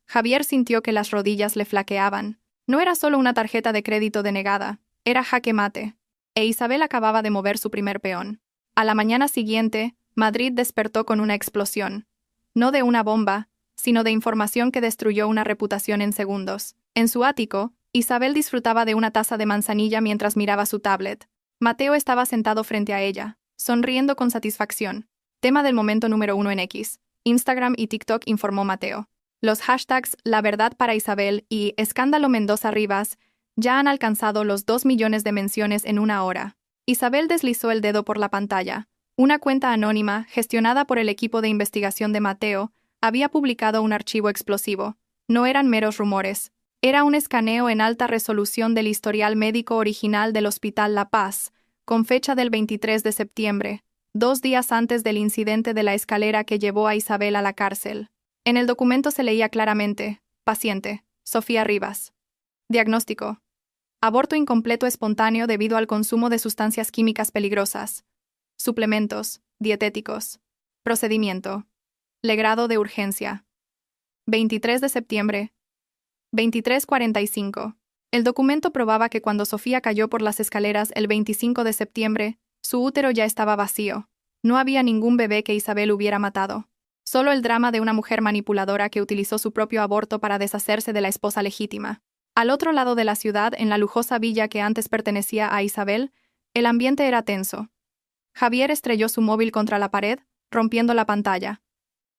Javier sintió que las rodillas le flaqueaban. No era solo una tarjeta de crédito denegada, era jaque mate. E Isabel acababa de mover su primer peón. A la mañana siguiente, Madrid despertó con una explosión. No de una bomba, sino de información que destruyó una reputación en segundos. En su ático, Isabel disfrutaba de una taza de manzanilla mientras miraba su tablet. Mateo estaba sentado frente a ella, sonriendo con satisfacción. Tema del momento número 1 en X, Instagram y TikTok, informó Mateo. Los hashtags La Verdad para Isabel y Escándalo Mendoza Rivas ya han alcanzado los 2 millones de menciones en una hora. Isabel deslizó el dedo por la pantalla. Una cuenta anónima, gestionada por el equipo de investigación de Mateo, había publicado un archivo explosivo. No eran meros rumores. Era un escaneo en alta resolución del historial médico original del Hospital La Paz, con fecha del 23 de septiembre, 2 días antes del incidente de la escalera que llevó a Isabel a la cárcel. En el documento se leía claramente: paciente, Sofía Rivas. Diagnóstico: aborto incompleto espontáneo debido al consumo de sustancias químicas peligrosas. Suplementos dietéticos. Procedimiento: legrado de urgencia. 23 de septiembre. 23:45. El documento probaba que cuando Sofía cayó por las escaleras el 25 de septiembre, su útero ya estaba vacío. No había ningún bebé que Isabel hubiera matado. Solo el drama de una mujer manipuladora que utilizó su propio aborto para deshacerse de la esposa legítima. Al otro lado de la ciudad, en la lujosa villa que antes pertenecía a Isabel, el ambiente era tenso. Javier estrelló su móvil contra la pared, rompiendo la pantalla.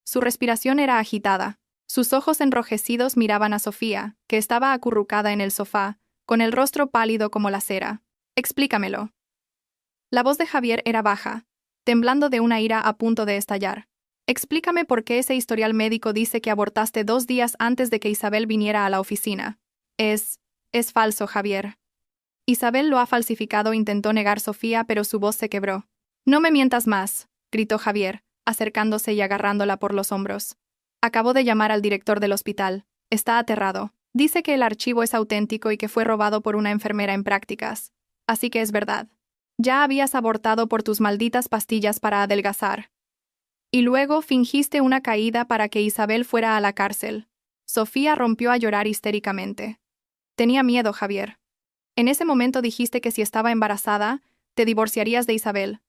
Su respiración era agitada. Sus ojos enrojecidos miraban a Sofía, que estaba acurrucada en el sofá, con el rostro pálido como la cera. «Explícamelo». La voz de Javier era baja, temblando de una ira a punto de estallar. «Explícame por qué ese historial médico dice que abortaste 2 días antes de que Isabel viniera a la oficina». Es falso, Javier». «Isabel lo ha falsificado», intentó negar Sofía, pero su voz se quebró. «No me mientas más», gritó Javier, acercándose y agarrándola por los hombros. «Acabo de llamar al director del hospital. Está aterrado. Dice que el archivo es auténtico y que fue robado por una enfermera en prácticas. Así que es verdad. Ya habías abortado por tus malditas pastillas para adelgazar. Y luego fingiste una caída para que Isabel fuera a la cárcel». Sofía rompió a llorar histéricamente. «Tenía miedo, Javier. En ese momento dijiste que si estaba embarazada, te divorciarías de Isabel.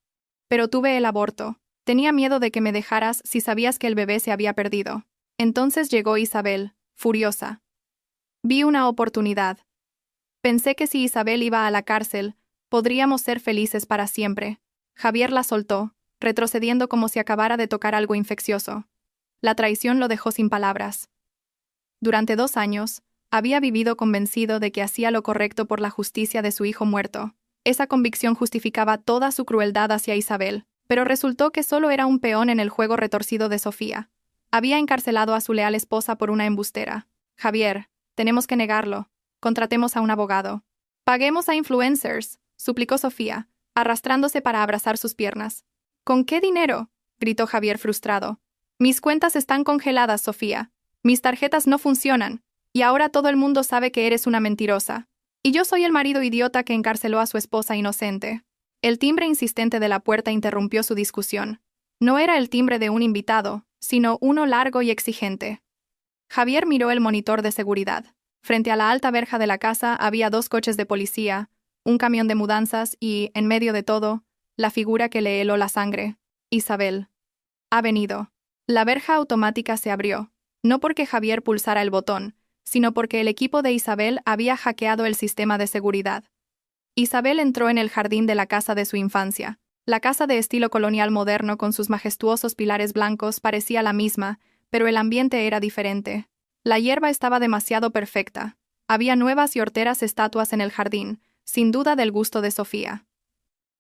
Pero tuve el aborto. Tenía miedo de que me dejaras si sabías que el bebé se había perdido. Entonces llegó Isabel, furiosa. Vi una oportunidad. Pensé que si Isabel iba a la cárcel, podríamos ser felices para siempre». Javier la soltó, retrocediendo como si acabara de tocar algo infeccioso. La traición lo dejó sin palabras. Durante 2 años, había vivido convencido de que hacía lo correcto por la justicia de su hijo muerto. Esa convicción justificaba toda su crueldad hacia Isabel, pero resultó que solo era un peón en el juego retorcido de Sofía. Había encarcelado a su leal esposa por una embustera. «Javier, tenemos que negarlo. Contratemos a un abogado». «Paguemos a influencers», suplicó Sofía, arrastrándose para abrazar sus piernas. «¿Con qué dinero?», gritó Javier frustrado. «Mis cuentas están congeladas, Sofía. Mis tarjetas no funcionan. Y ahora todo el mundo sabe que eres una mentirosa. Y yo soy el marido idiota que encarceló a su esposa inocente». El timbre insistente de la puerta interrumpió su discusión. No era el timbre de un invitado, sino uno largo y exigente. Javier miró el monitor de seguridad. Frente a la alta verja de la casa había 2 coches de policía, un camión de mudanzas y, en medio de todo, la figura que le heló la sangre. «Isabel. Ha venido». La verja automática se abrió, no porque Javier pulsara el botón, sino porque el equipo de Isabel había hackeado el sistema de seguridad. Isabel entró en el jardín de la casa de su infancia. La casa de estilo colonial moderno con sus majestuosos pilares blancos parecía la misma, pero el ambiente era diferente. La hierba estaba demasiado perfecta. Había nuevas y horteras estatuas en el jardín, sin duda del gusto de Sofía.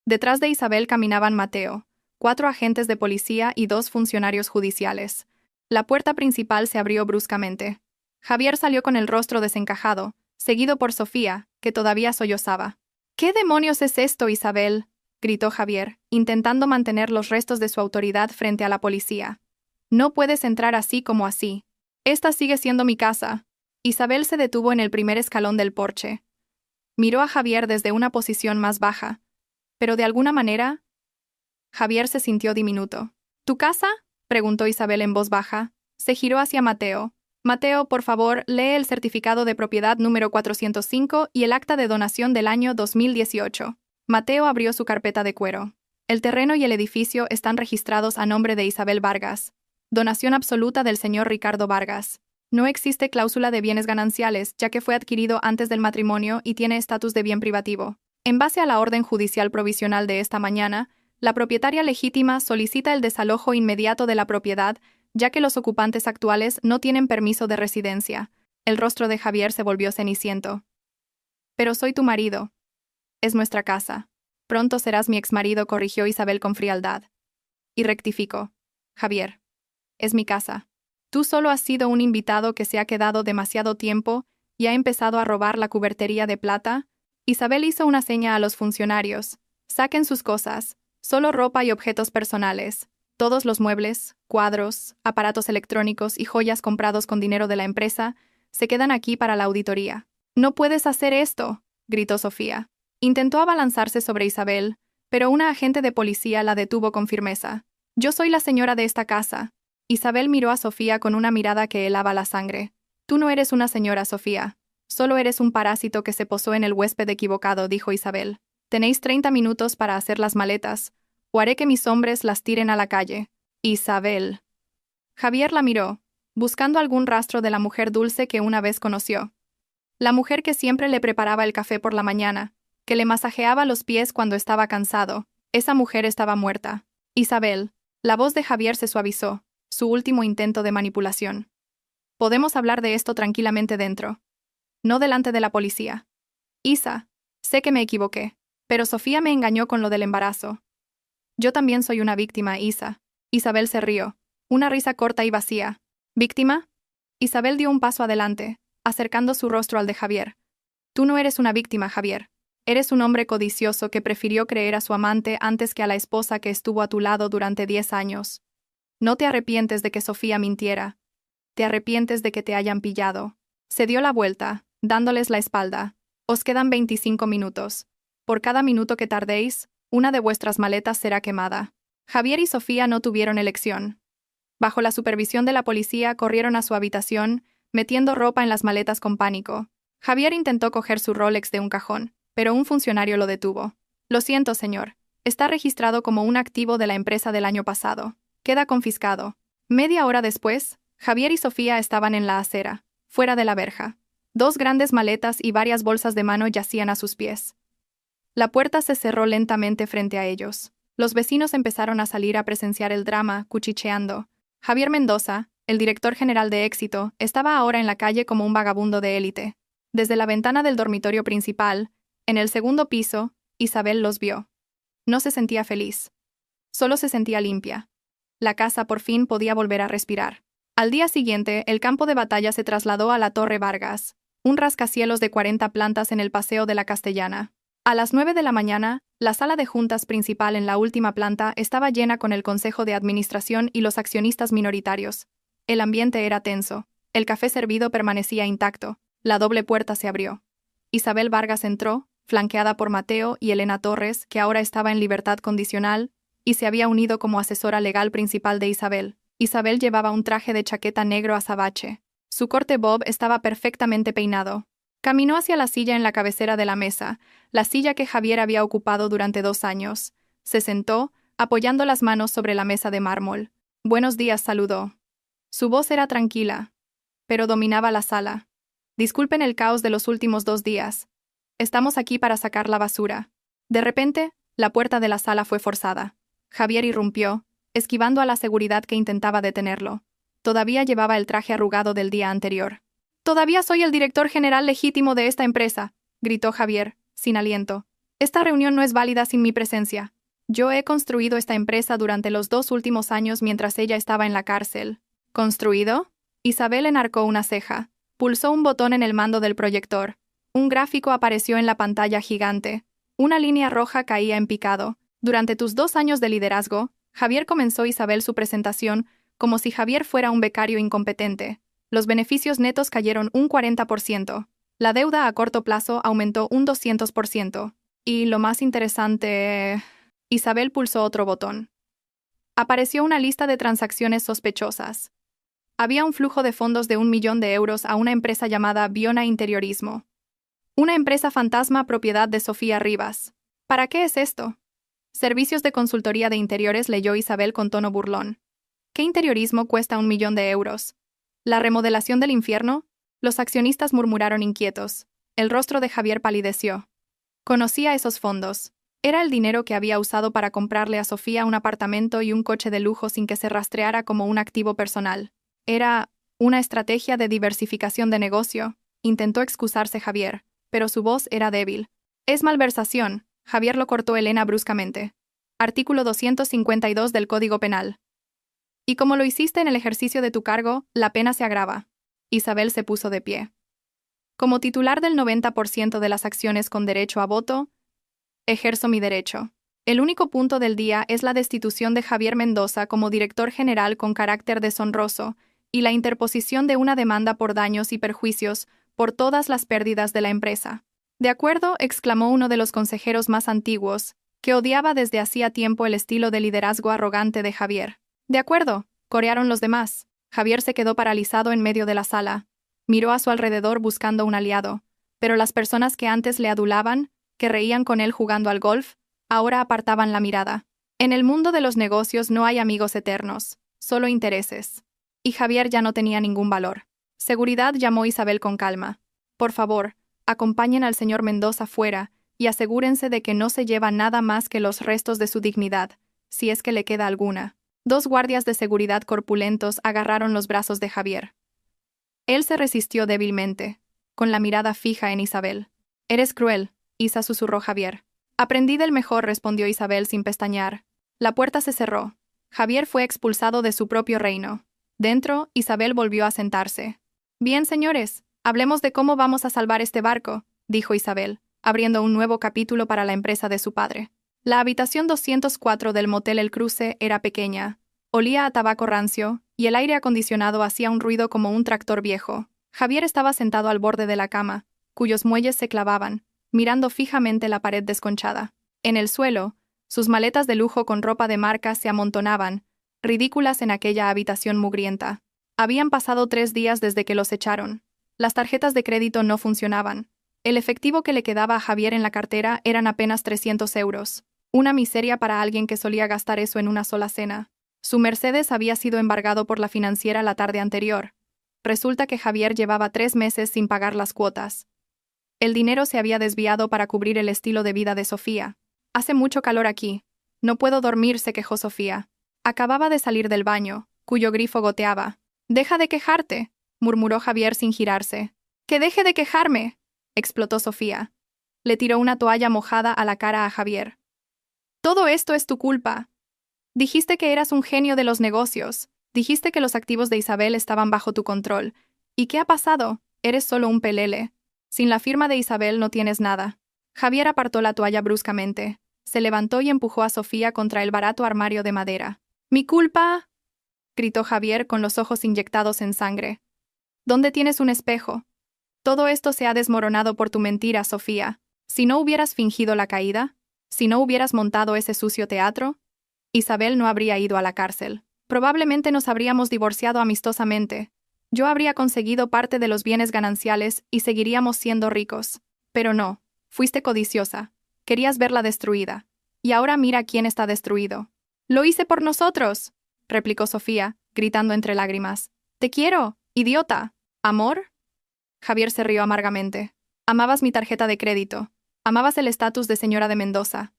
Detrás de Isabel caminaban Mateo, 4 agentes de policía y 2 funcionarios judiciales. La puerta principal se abrió bruscamente. Javier salió con el rostro desencajado, seguido por Sofía, que todavía sollozaba. «¿Qué demonios es esto, Isabel?», gritó Javier, intentando mantener los restos de su autoridad frente a la policía. «No puedes entrar así como así. Esta sigue siendo mi casa». Isabel se detuvo en el primer escalón del porche. Miró a Javier desde una posición más baja. Pero de alguna manera, Javier se sintió diminuto. «¿Tu casa?», preguntó Isabel en voz baja. Se giró hacia Mateo. «Mateo, por favor, lee el certificado de propiedad número 405 y el acta de donación del año 2018. Mateo abrió su carpeta de cuero. «El terreno y el edificio están registrados a nombre de Isabel Vargas. Donación absoluta del señor Ricardo Vargas. No existe cláusula de bienes gananciales, ya que fue adquirido antes del matrimonio y tiene estatus de bien privativo. En base a la orden judicial provisional de esta mañana, la propietaria legítima solicita el desalojo inmediato de la propiedad, ya que los ocupantes actuales no tienen permiso de residencia». El rostro de Javier se volvió ceniciento. «Pero soy tu marido. Es nuestra casa. Pronto serás mi exmarido», corrigió Isabel con frialdad. Y rectificó. «Javier. Es mi casa. Tú solo has sido un invitado que se ha quedado demasiado tiempo y ha empezado a robar la cubertería de plata». Isabel hizo una seña a los funcionarios. «Saquen sus cosas. Solo ropa y objetos personales. Todos los muebles, cuadros, aparatos electrónicos y joyas comprados con dinero de la empresa se quedan aquí para la auditoría. «No puedes hacer esto», gritó Sofía. Intentó abalanzarse sobre Isabel, pero una agente de policía la detuvo con firmeza. «Yo soy la señora de esta casa». Isabel miró a Sofía con una mirada que helaba la sangre. «Tú no eres una señora, Sofía. Solo eres un parásito que se posó en el huésped equivocado», dijo Isabel. «Tenéis 30 minutos para hacer las maletas, o haré que mis hombres las tiren a la calle». «Isabel». Javier la miró, buscando algún rastro de la mujer dulce que una vez conoció. La mujer que siempre le preparaba el café por la mañana, que le masajeaba los pies cuando estaba cansado. Esa mujer estaba muerta. «Isabel». La voz de Javier se suavizó, su último intento de manipulación. «Podemos hablar de esto tranquilamente dentro. No delante de la policía». «Isa, sé que me equivoqué, pero Sofía me engañó con lo del embarazo». «Yo también soy una víctima, Isa». Isabel se rió, una risa corta y vacía. «¿Víctima?» Isabel dio un paso adelante, acercando su rostro al de Javier. «Tú no eres una víctima, Javier. Eres un hombre codicioso que prefirió creer a su amante antes que a la esposa que estuvo a tu lado durante 10 años. No te arrepientes de que Sofía mintiera. Te arrepientes de que te hayan pillado». Se dio la vuelta, dándoles la espalda. «Os quedan 25 minutos. Por cada minuto que tardéis, una de vuestras maletas será quemada». Javier y Sofía no tuvieron elección. Bajo la supervisión de la policía corrieron a su habitación, metiendo ropa en las maletas con pánico. Javier intentó coger su Rolex de un cajón, pero un funcionario lo detuvo. «Lo siento, señor. Está registrado como un activo de la empresa del año pasado. Queda confiscado». Media hora después, Javier y Sofía estaban en la acera, fuera de la verja. 2 grandes maletas y varias bolsas de mano yacían a sus pies. La puerta se cerró lentamente frente a ellos. Los vecinos empezaron a salir a presenciar el drama, cuchicheando. Javier Mendoza, el director general de Éxito, estaba ahora en la calle como un vagabundo de élite. Desde la ventana del dormitorio principal, en el segundo piso, Isabel los vio. No se sentía feliz. Solo se sentía limpia. La casa por fin podía volver a respirar. Al día siguiente, el campo de batalla se trasladó a la Torre Vargas, un rascacielos de 40 plantas en el Paseo de la Castellana. A las 9 de la mañana, la sala de juntas principal en la última planta estaba llena con el Consejo de Administración y los accionistas minoritarios. El ambiente era tenso. El café servido permanecía intacto. La doble puerta se abrió. Isabel Vargas entró, flanqueada por Mateo y Elena Torres, que ahora estaba en libertad condicional, y se había unido como asesora legal principal de Isabel. Isabel llevaba un traje de chaqueta negro azabache. Su corte bob estaba perfectamente peinado. Caminó hacia la silla en la cabecera de la mesa, la silla que Javier había ocupado durante 2 años. Se sentó, apoyando las manos sobre la mesa de mármol. «Buenos días», saludó. Su voz era tranquila, pero dominaba la sala. «Disculpen el caos de los últimos 2 días. Estamos aquí para sacar la basura». De repente, la puerta de la sala fue forzada. Javier irrumpió, esquivando a la seguridad que intentaba detenerlo. Todavía llevaba el traje arrugado del día anterior. «Todavía soy el director general legítimo de esta empresa», gritó Javier, sin aliento. «Esta reunión no es válida sin mi presencia. Yo he construido esta empresa durante los 2 últimos años mientras ella estaba en la cárcel». «¿Construido?» Isabel enarcó una ceja. Pulsó un botón en el mando del proyector. Un gráfico apareció en la pantalla gigante. Una línea roja caía en picado. «Durante tus 2 años de liderazgo», Javier comenzó Isabel su presentación como si Javier fuera un becario incompetente. Los beneficios netos cayeron un 40%. La deuda a corto plazo aumentó un 200%. Y lo más interesante... Isabel pulsó otro botón. Apareció una lista de transacciones sospechosas. Había un flujo de fondos de 1 millón de euros a una empresa llamada Biona Interiorismo. Una empresa fantasma propiedad de Sofía Rivas. ¿Para qué es esto? Servicios de consultoría de interiores, leyó Isabel con tono burlón. ¿Qué interiorismo cuesta 1 millón de euros? ¿La remodelación del infierno? Los accionistas murmuraron inquietos. El rostro de Javier palideció. Conocía esos fondos. Era el dinero que había usado para comprarle a Sofía un apartamento y un coche de lujo sin que se rastreara como un activo personal. Era una estrategia de diversificación de negocio, intentó excusarse Javier, pero su voz era débil. «Es malversación», Javier lo cortó Elena bruscamente. Artículo 252 del Código Penal. «Y como lo hiciste en el ejercicio de tu cargo, la pena se agrava». Isabel se puso de pie. «Como titular del 90% de las acciones con derecho a voto, ejerzo mi derecho». El único punto del día es la destitución de Javier Mendoza como director general con carácter deshonroso y la interposición de una demanda por daños y perjuicios por todas las pérdidas de la empresa. De acuerdo, exclamó uno de los consejeros más antiguos, que odiaba desde hacía tiempo el estilo de liderazgo arrogante de Javier. De acuerdo, corearon los demás. Javier se quedó paralizado en medio de la sala. Miró a su alrededor buscando un aliado, pero las personas que antes le adulaban, que reían con él jugando al golf, ahora apartaban la mirada. En el mundo de los negocios no hay amigos eternos, solo intereses. Y Javier ya no tenía ningún valor. Seguridad, llamó Isabel con calma. Por favor, acompañen al señor Mendoza fuera y asegúrense de que no se lleva nada más que los restos de su dignidad, si es que le queda alguna. 2 guardias de seguridad corpulentos agarraron los brazos de Javier. Él se resistió débilmente, con la mirada fija en Isabel. Eres cruel, Isa, susurró Javier. Aprendí del mejor, respondió Isabel sin pestañear. La puerta se cerró. Javier fue expulsado de su propio reino. Dentro, Isabel volvió a sentarse. Bien, señores, hablemos de cómo vamos a salvar este barco, dijo Isabel, abriendo un nuevo capítulo para la empresa de su padre. La habitación 204 del motel El Cruce era pequeña, olía a tabaco rancio, y el aire acondicionado hacía un ruido como un tractor viejo. Javier estaba sentado al borde de la cama, cuyos muelles se clavaban, mirando fijamente la pared desconchada. En el suelo, sus maletas de lujo con ropa de marca se amontonaban, ridículas en aquella habitación mugrienta. Habían pasado 3 días desde que los echaron. Las tarjetas de crédito no funcionaban. El efectivo que le quedaba a Javier en la cartera eran apenas 300 euros. Una miseria para alguien que solía gastar eso en una sola cena. Su Mercedes había sido embargado por la financiera la tarde anterior. Resulta que Javier llevaba 3 meses sin pagar las cuotas. El dinero se había desviado para cubrir el estilo de vida de Sofía. Hace mucho calor aquí. No puedo dormir, se quejó Sofía. Acababa de salir del baño, cuyo grifo goteaba. Deja de quejarte, murmuró Javier sin girarse. ¡Que deje de quejarme!, explotó Sofía. Le tiró una toalla mojada a la cara a Javier. Todo esto es tu culpa. Dijiste que eras un genio de los negocios. Dijiste que los activos de Isabel estaban bajo tu control. ¿Y qué ha pasado? Eres solo un pelele. Sin la firma de Isabel no tienes nada. Javier apartó la toalla bruscamente. Se levantó y empujó a Sofía contra el barato armario de madera. ¿Mi culpa?, gritó Javier con los ojos inyectados en sangre. ¿Dónde tienes un espejo? Todo esto se ha desmoronado por tu mentira, Sofía. Si no hubieras fingido la caída, si no hubieras montado ese sucio teatro, Isabel no habría ido a la cárcel. Probablemente nos habríamos divorciado amistosamente. Yo habría conseguido parte de los bienes gananciales y seguiríamos siendo ricos. Pero no, fuiste codiciosa. Querías verla destruida. Y ahora mira quién está destruido. «Lo hice por nosotros», replicó Sofía, gritando entre lágrimas. «Te quiero, idiota». ¿Amor? Javier se rió amargamente. Amabas mi tarjeta de crédito. Amabas el estatus de señora de Mendoza.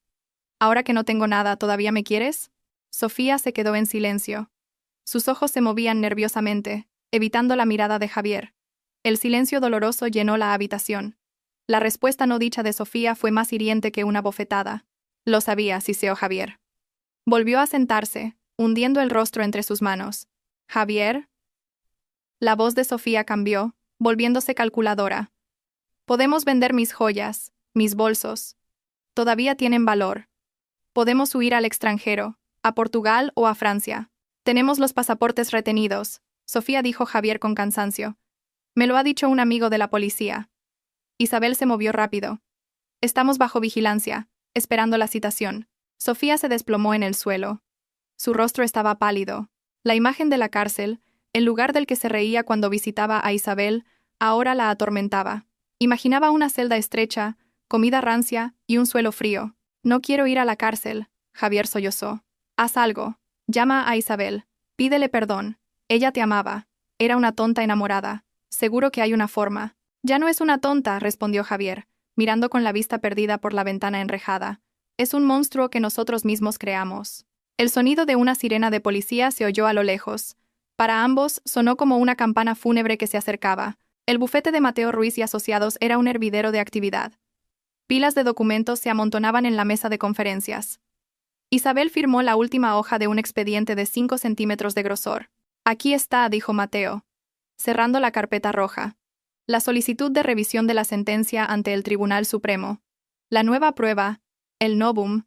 ¿Ahora que no tengo nada, todavía me quieres? Sofía se quedó en silencio. Sus ojos se movían nerviosamente, evitando la mirada de Javier. El silencio doloroso llenó la habitación. La respuesta no dicha de Sofía fue más hiriente que una bofetada. Lo sabía, siseó Javier. Volvió a sentarse, hundiendo el rostro entre sus manos. «¿Javier?» La voz de Sofía cambió, volviéndose calculadora. «Podemos vender mis joyas, mis bolsos. Todavía tienen valor. Podemos huir al extranjero, a Portugal o a Francia. Tenemos los pasaportes retenidos», Sofía dijo Javier con cansancio. «Me lo ha dicho un amigo de la policía». Isabel se movió rápido. «Estamos bajo vigilancia, esperando la citación». Sofía se desplomó en el suelo. Su rostro estaba pálido. La imagen de la cárcel, el lugar del que se reía cuando visitaba a Isabel, ahora la atormentaba. Imaginaba una celda estrecha, comida rancia y un suelo frío. «No quiero ir a la cárcel», Javier sollozó. «Haz algo. Llama a Isabel. Pídele perdón. Ella te amaba. Era una tonta enamorada. Seguro que hay una forma». «Ya no es una tonta», respondió Javier, mirando con la vista perdida por la ventana enrejada. «Es un monstruo que nosotros mismos creamos». El sonido de una sirena de policía se oyó a lo lejos. Para ambos sonó como una campana fúnebre que se acercaba. El bufete de Mateo Ruiz y Asociados era un hervidero de actividad. Pilas de documentos se amontonaban en la mesa de conferencias. Isabel firmó la última hoja de un expediente de 5 centímetros de grosor. «Aquí está», dijo Mateo, cerrando la carpeta roja. La solicitud de revisión de la sentencia ante el Tribunal Supremo. La nueva prueba, el novum.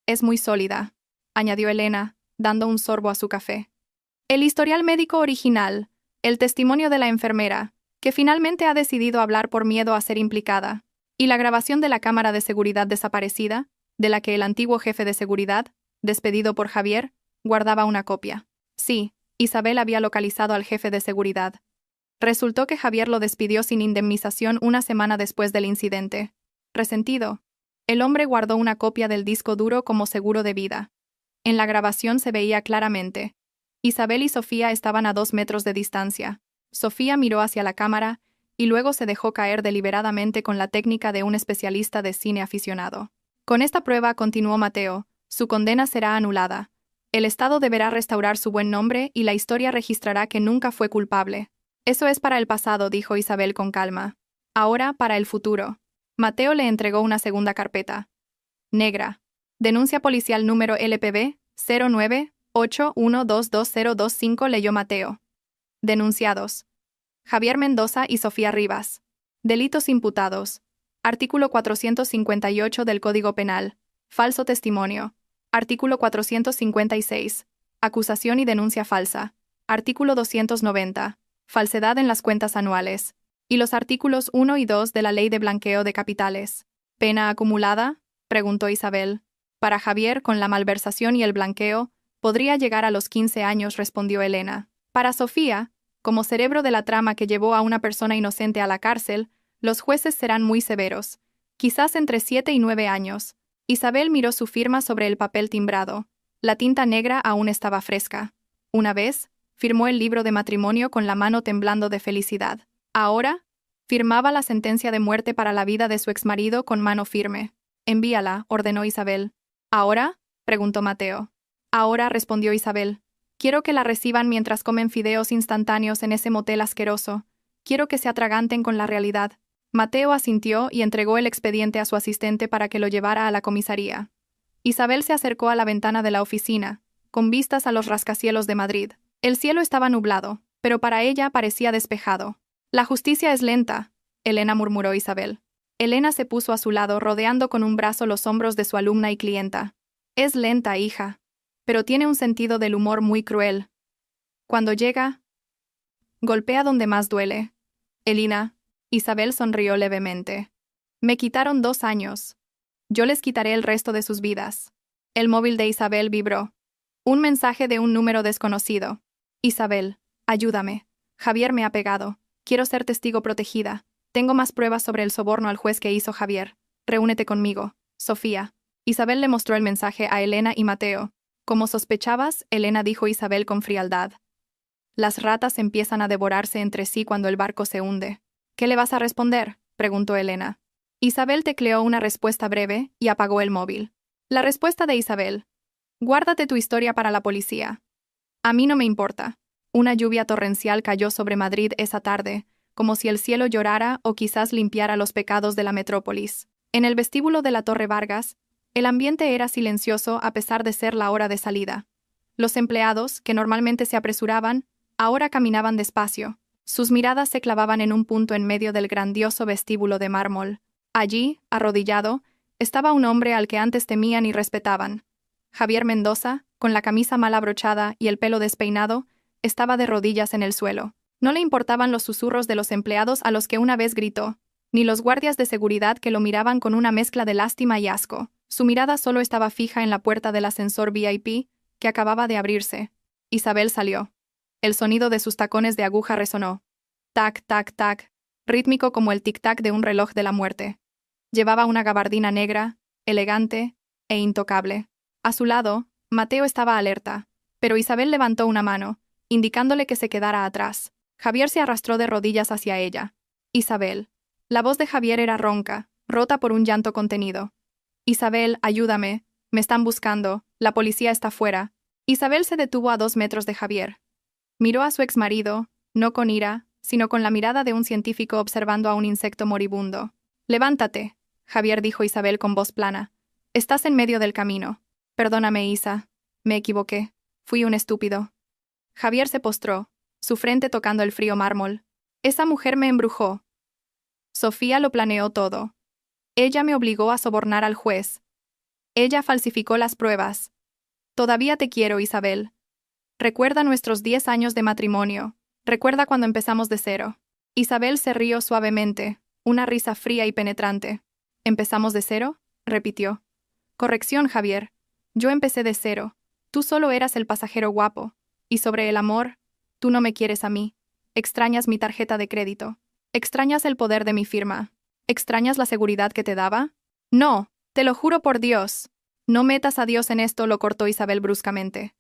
Es muy sólida, añadió Elena, dando un sorbo a su café. El historial médico original, el testimonio de la enfermera, que finalmente ha decidido hablar por miedo a ser implicada, y la grabación de la cámara de seguridad desaparecida, de la que el antiguo jefe de seguridad, despedido por Javier, guardaba una copia. Sí, Isabel había localizado al jefe de seguridad. Resultó que Javier lo despidió sin indemnización una semana después del incidente. Resentido, el hombre guardó una copia del disco duro como seguro de vida. En la grabación se veía claramente. Isabel y Sofía estaban a 2 metros de distancia. Sofía miró hacia la cámara y luego se dejó caer deliberadamente con la técnica de un especialista de cine aficionado. Con esta prueba, continuó Mateo, su condena será anulada. El Estado deberá restaurar su buen nombre y la historia registrará que nunca fue culpable. Eso es para el pasado, dijo Isabel con calma. Ahora, para el futuro. Mateo le entregó una segunda carpeta. Negra. Denuncia policial número LPB 0981222025, leyó Mateo. Denunciados: Javier Mendoza y Sofía Rivas. Delitos imputados. Artículo 458 del Código Penal. Falso testimonio. Artículo 456. Acusación y denuncia falsa. Artículo 290. Falsedad en las cuentas anuales. Y los artículos 1 y 2 de la Ley de Blanqueo de Capitales. ¿Pena acumulada?, preguntó Isabel. Para Javier, con la malversación y el blanqueo, podría llegar a los 15 años, respondió Elena. Para Sofía, como cerebro de la trama que llevó a una persona inocente a la cárcel, los jueces serán muy severos, quizás entre 7 y 9 años. Isabel miró su firma sobre el papel timbrado. La tinta negra aún estaba fresca. Una vez, firmó el libro de matrimonio con la mano temblando de felicidad. Ahora, firmaba la sentencia de muerte para la vida de su exmarido con mano firme. Envíala, ordenó Isabel. ¿Ahora?, preguntó Mateo. Ahora, respondió Isabel. Quiero que la reciban mientras comen fideos instantáneos en ese motel asqueroso. Quiero que se atraganten con la realidad. Mateo asintió y entregó el expediente a su asistente para que lo llevara a la comisaría. Isabel se acercó a la ventana de la oficina, con vistas a los rascacielos de Madrid. El cielo estaba nublado, pero para ella parecía despejado. La justicia es lenta, Elena, murmuró Isabel. Elena se puso a su lado, rodeando con un brazo los hombros de su alumna y clienta. Es lenta, hija, pero tiene un sentido del humor muy cruel. Cuando llega, golpea donde más duele. Elena, Isabel sonrió levemente. Me quitaron 2 años. Yo les quitaré el resto de sus vidas. El móvil de Isabel vibró. Un mensaje de un número desconocido. Isabel, ayúdame. Javier me ha pegado. Quiero ser testigo protegida. Tengo más pruebas sobre el soborno al juez que hizo Javier. Reúnete conmigo, Sofía. Isabel le mostró el mensaje a Elena y Mateo. Como sospechabas, Elena, dijo Isabel con frialdad. Las ratas empiezan a devorarse entre sí cuando el barco se hunde. ¿Qué le vas a responder?, preguntó Elena. Isabel tecleó una respuesta breve y apagó el móvil. La respuesta de Isabel. Guárdate tu historia para la policía. A mí no me importa. Una lluvia torrencial cayó sobre Madrid esa tarde, como si el cielo llorara o quizás limpiara los pecados de la metrópolis. En el vestíbulo de la Torre Vargas, el ambiente era silencioso a pesar de ser la hora de salida. Los empleados, que normalmente se apresuraban, ahora caminaban despacio. Sus miradas se clavaban en un punto en medio del grandioso vestíbulo de mármol. Allí, arrodillado, estaba un hombre al que antes temían y respetaban. Javier Mendoza, con la camisa mal abrochada y el pelo despeinado, estaba de rodillas en el suelo. No le importaban los susurros de los empleados a los que una vez gritó, ni los guardias de seguridad que lo miraban con una mezcla de lástima y asco. Su mirada solo estaba fija en la puerta del ascensor VIP, que acababa de abrirse. Isabel salió. El sonido de sus tacones de aguja resonó. Tac, tac, tac, rítmico como el tic-tac de un reloj de la muerte. Llevaba una gabardina negra, elegante e intocable. A su lado, Mateo estaba alerta, pero Isabel levantó una mano, indicándole que se quedara atrás. Javier se arrastró de rodillas hacia ella. Isabel. La voz de Javier era ronca, rota por un llanto contenido. Isabel, ayúdame. Me están buscando. La policía está fuera. Isabel se detuvo a 2 metros de Javier. Miró a su exmarido, no con ira, sino con la mirada de un científico observando a un insecto moribundo. Levántate, Javier, dijo Isabel con voz plana. Estás en medio del camino. Perdóname, Isa. Me equivoqué. Fui un estúpido. Javier se postró, su frente tocando el frío mármol. Esa mujer me embrujó. Sofía lo planeó todo. Ella me obligó a sobornar al juez. Ella falsificó las pruebas. Todavía te quiero, Isabel. Recuerda nuestros 10 años de matrimonio. Recuerda cuando empezamos de cero. Isabel se rió suavemente, una risa fría y penetrante. ¿Empezamos de cero?, repitió. Corrección, Javier. Yo empecé de cero. Tú solo eras el pasajero guapo. Y sobre el amor, tú no me quieres a mí. Extrañas mi tarjeta de crédito. Extrañas el poder de mi firma. ¿Extrañas la seguridad que te daba? No, te lo juro por Dios. No metas a Dios en esto, lo cortó Isabel bruscamente.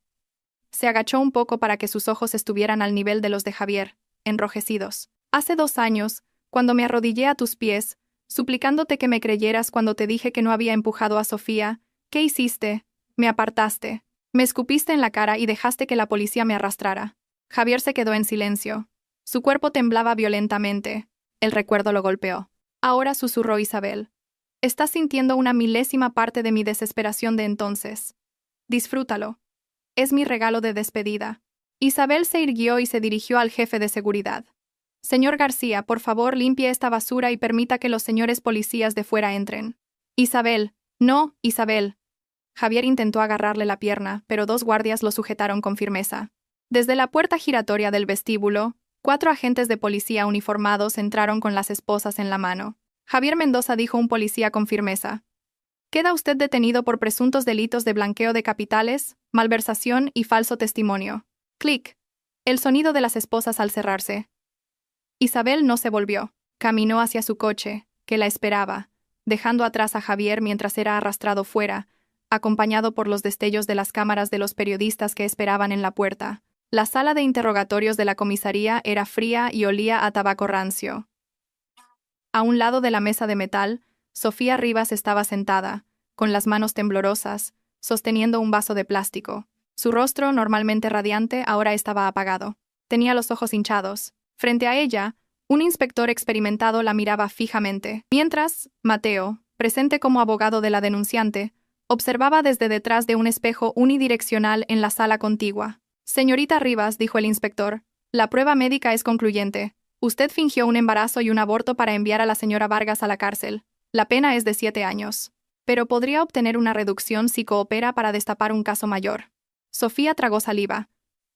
Se agachó un poco para que sus ojos estuvieran al nivel de los de Javier, enrojecidos. Hace 2 años, cuando me arrodillé a tus pies, suplicándote que me creyeras cuando te dije que no había empujado a Sofía, ¿qué hiciste? Me apartaste. Me escupiste en la cara y dejaste que la policía me arrastrara. Javier se quedó en silencio. Su cuerpo temblaba violentamente. El recuerdo lo golpeó. Ahora, susurró Isabel. Estás sintiendo una milésima parte de mi desesperación de entonces. Disfrútalo. Es mi regalo de despedida. Isabel se irguió y se dirigió al jefe de seguridad. Señor García, por favor, limpie esta basura y permita que los señores policías de fuera entren. Isabel. No, Isabel. Javier intentó agarrarle la pierna, pero 2 guardias lo sujetaron con firmeza. Desde la puerta giratoria del vestíbulo, 4 agentes de policía uniformados entraron con las esposas en la mano. Javier Mendoza, dijo un policía con firmeza. Queda usted detenido por presuntos delitos de blanqueo de capitales, malversación y falso testimonio. Clic. El sonido de las esposas al cerrarse. Isabel no se volvió. Caminó hacia su coche, que la esperaba, dejando atrás a Javier mientras era arrastrado fuera, acompañado por los destellos de las cámaras de los periodistas que esperaban en la puerta. La sala de interrogatorios de la comisaría era fría y olía a tabaco rancio. A un lado de la mesa de metal, Sofía Rivas estaba sentada, con las manos temblorosas, sosteniendo un vaso de plástico. Su rostro, normalmente radiante, ahora estaba apagado. Tenía los ojos hinchados. Frente a ella, un inspector experimentado la miraba fijamente, mientras Mateo, presente como abogado de la denunciante, observaba desde detrás de un espejo unidireccional en la sala contigua. Señorita Rivas, dijo el inspector, la prueba médica es concluyente. Usted fingió un embarazo y un aborto para enviar a la señora Vargas a la cárcel. La pena es de 7 años. Pero podría obtener una reducción si coopera para destapar un caso mayor. Sofía tragó saliva.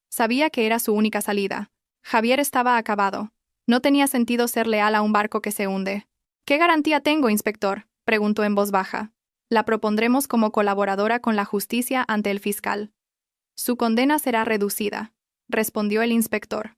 Sabía que era su única salida. Javier estaba acabado. No tenía sentido ser leal a un barco que se hunde. ¿Qué garantía tengo, inspector?, preguntó en voz baja. La propondremos como colaboradora con la justicia ante el fiscal. Su condena será reducida, respondió el inspector.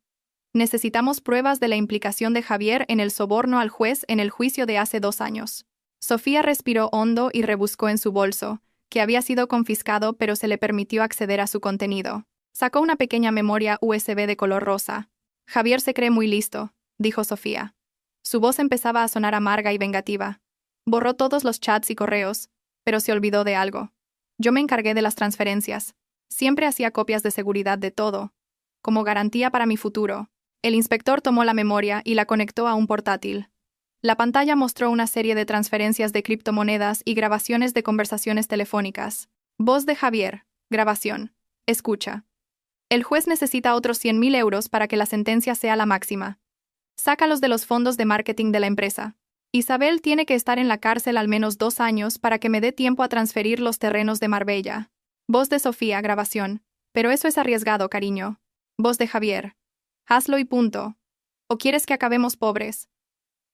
Necesitamos pruebas de la implicación de Javier en el soborno al juez en el juicio de hace 2 años. Sofía respiró hondo y rebuscó en su bolso, que había sido confiscado pero se le permitió acceder a su contenido. Sacó una pequeña memoria USB de color rosa. Javier se cree muy listo, dijo Sofía. Su voz empezaba a sonar amarga y vengativa. Borró todos los chats y correos, pero se olvidó de algo. Yo me encargué de las transferencias. Siempre hacía copias de seguridad de todo, como garantía para mi futuro. El inspector tomó la memoria y la conectó a un portátil. La pantalla mostró una serie de transferencias de criptomonedas y grabaciones de conversaciones telefónicas. Voz de Javier. Grabación. Escucha. El juez necesita otros 100.000 euros para que la sentencia sea la máxima. Sácalos de los fondos de marketing de la empresa. Isabel tiene que estar en la cárcel al menos 2 años para que me dé tiempo a transferir los terrenos de Marbella. Voz de Sofía. Grabación. Pero eso es arriesgado, cariño. Voz de Javier. Hazlo y punto. ¿O quieres que acabemos pobres?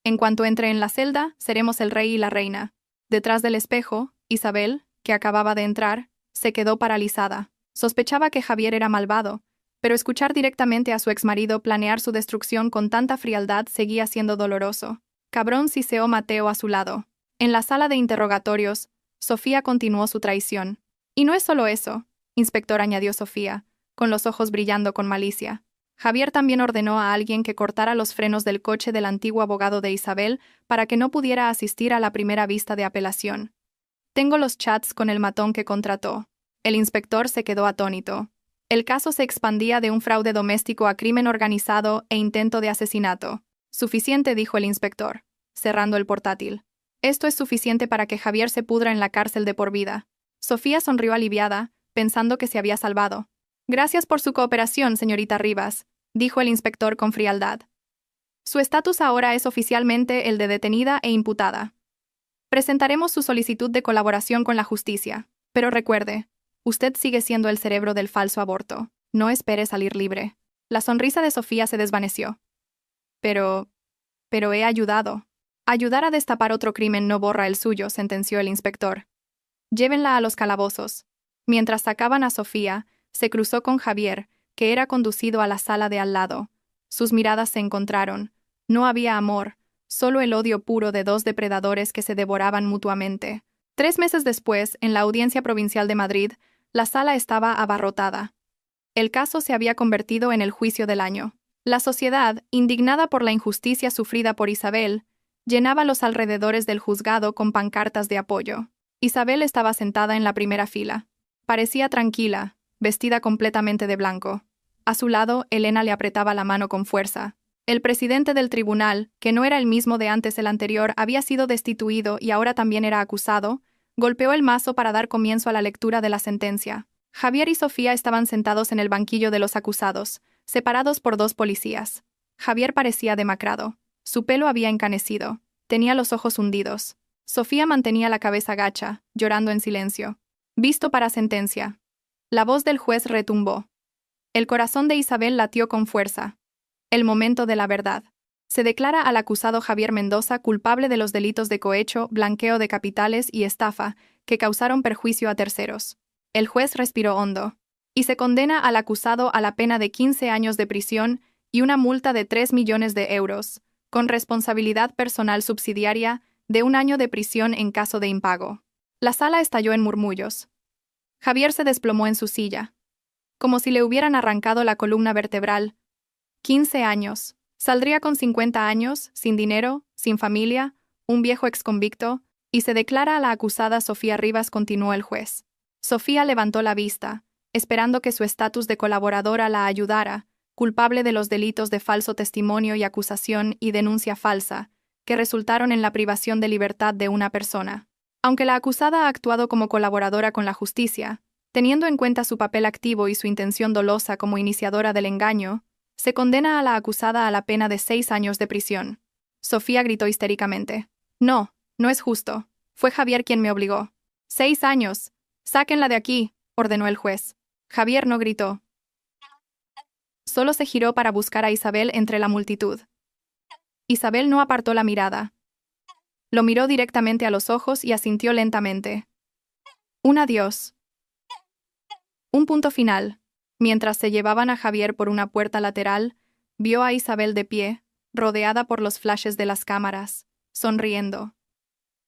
En cuanto entre en la celda, seremos el rey y la reina. Detrás del espejo, Isabel, que acababa de entrar, se quedó paralizada. Sospechaba que Javier era malvado, pero escuchar directamente a su exmarido planear su destrucción con tanta frialdad seguía siendo doloroso. Cabrón, siseó Mateo a su lado. En la sala de interrogatorios, Sofía continuó su traición. Y no es solo eso, inspector, añadió Sofía, con los ojos brillando con malicia. Javier también ordenó a alguien que cortara los frenos del coche del antiguo abogado de Isabel para que no pudiera asistir a la primera vista de apelación. Tengo los chats con el matón que contrató. El inspector se quedó atónito. El caso se expandía de un fraude doméstico a crimen organizado e intento de asesinato. Suficiente, dijo el inspector, cerrando el portátil. Esto es suficiente para que Javier se pudra en la cárcel de por vida. Sofía sonrió aliviada, pensando que se había salvado. Gracias por su cooperación, señorita Rivas, dijo el inspector con frialdad. Su estatus ahora es oficialmente el de detenida e imputada. Presentaremos su solicitud de colaboración con la justicia. Pero recuerde, usted sigue siendo el cerebro del falso aborto. No espere salir libre. La sonrisa de Sofía se desvaneció. Pero he ayudado. Ayudar a destapar otro crimen no borra el suyo, sentenció el inspector. Llévenla a los calabozos. Mientras sacaban a Sofía, se cruzó con Javier, que era conducido a la sala de al lado. Sus miradas se encontraron. No había amor, solo el odio puro de dos depredadores que se devoraban mutuamente. 3 meses después, en la Audiencia Provincial de Madrid, la sala estaba abarrotada. El caso se había convertido en el juicio del año. La sociedad, indignada por la injusticia sufrida por Isabel, llenaba los alrededores del juzgado con pancartas de apoyo. Isabel estaba sentada en la primera fila. Parecía tranquila, vestida completamente de blanco. A su lado, Elena le apretaba la mano con fuerza. El presidente del tribunal, que no era el mismo de antes el anterior, había sido destituido y ahora también era acusado, golpeó el mazo para dar comienzo a la lectura de la sentencia. Javier y Sofía estaban sentados en el banquillo de los acusados, separados por 2 policías. Javier parecía demacrado. Su pelo había encanecido. Tenía los ojos hundidos. Sofía mantenía la cabeza gacha, llorando en silencio. Visto para sentencia. La voz del juez retumbó. El corazón de Isabel latió con fuerza. El momento de la verdad. Se declara al acusado Javier Mendoza culpable de los delitos de cohecho, blanqueo de capitales y estafa, que causaron perjuicio a terceros. El juez respiró hondo. Y se condena al acusado a la pena de 15 años de prisión y una multa de 3 millones de euros, con responsabilidad personal subsidiaria de 1 año de prisión en caso de impago. La sala estalló en murmullos. Javier se desplomó en su silla. Como si le hubieran arrancado la columna vertebral. 15 años. Saldría con 50 años, sin dinero, sin familia, un viejo exconvicto, y se declara a la acusada Sofía Rivas, continuó el juez. Sofía levantó la vista, esperando que su estatus de colaboradora la ayudara, culpable de los delitos de falso testimonio y acusación y denuncia falsa, que resultaron en la privación de libertad de una persona. Aunque la acusada ha actuado como colaboradora con la justicia, teniendo en cuenta su papel activo y su intención dolosa como iniciadora del engaño, se condena a la acusada a la pena de 6 años de prisión. Sofía gritó histéricamente. No, no es justo. Fue Javier quien me obligó. 6 años. Sáquenla de aquí, ordenó el juez. Javier no gritó. Solo se giró para buscar a Isabel entre la multitud. Isabel no apartó la mirada. Lo miró directamente a los ojos y asintió lentamente. Un adiós. Un punto final. Mientras se llevaban a Javier por una puerta lateral, vio a Isabel de pie, rodeada por los flashes de las cámaras, sonriendo.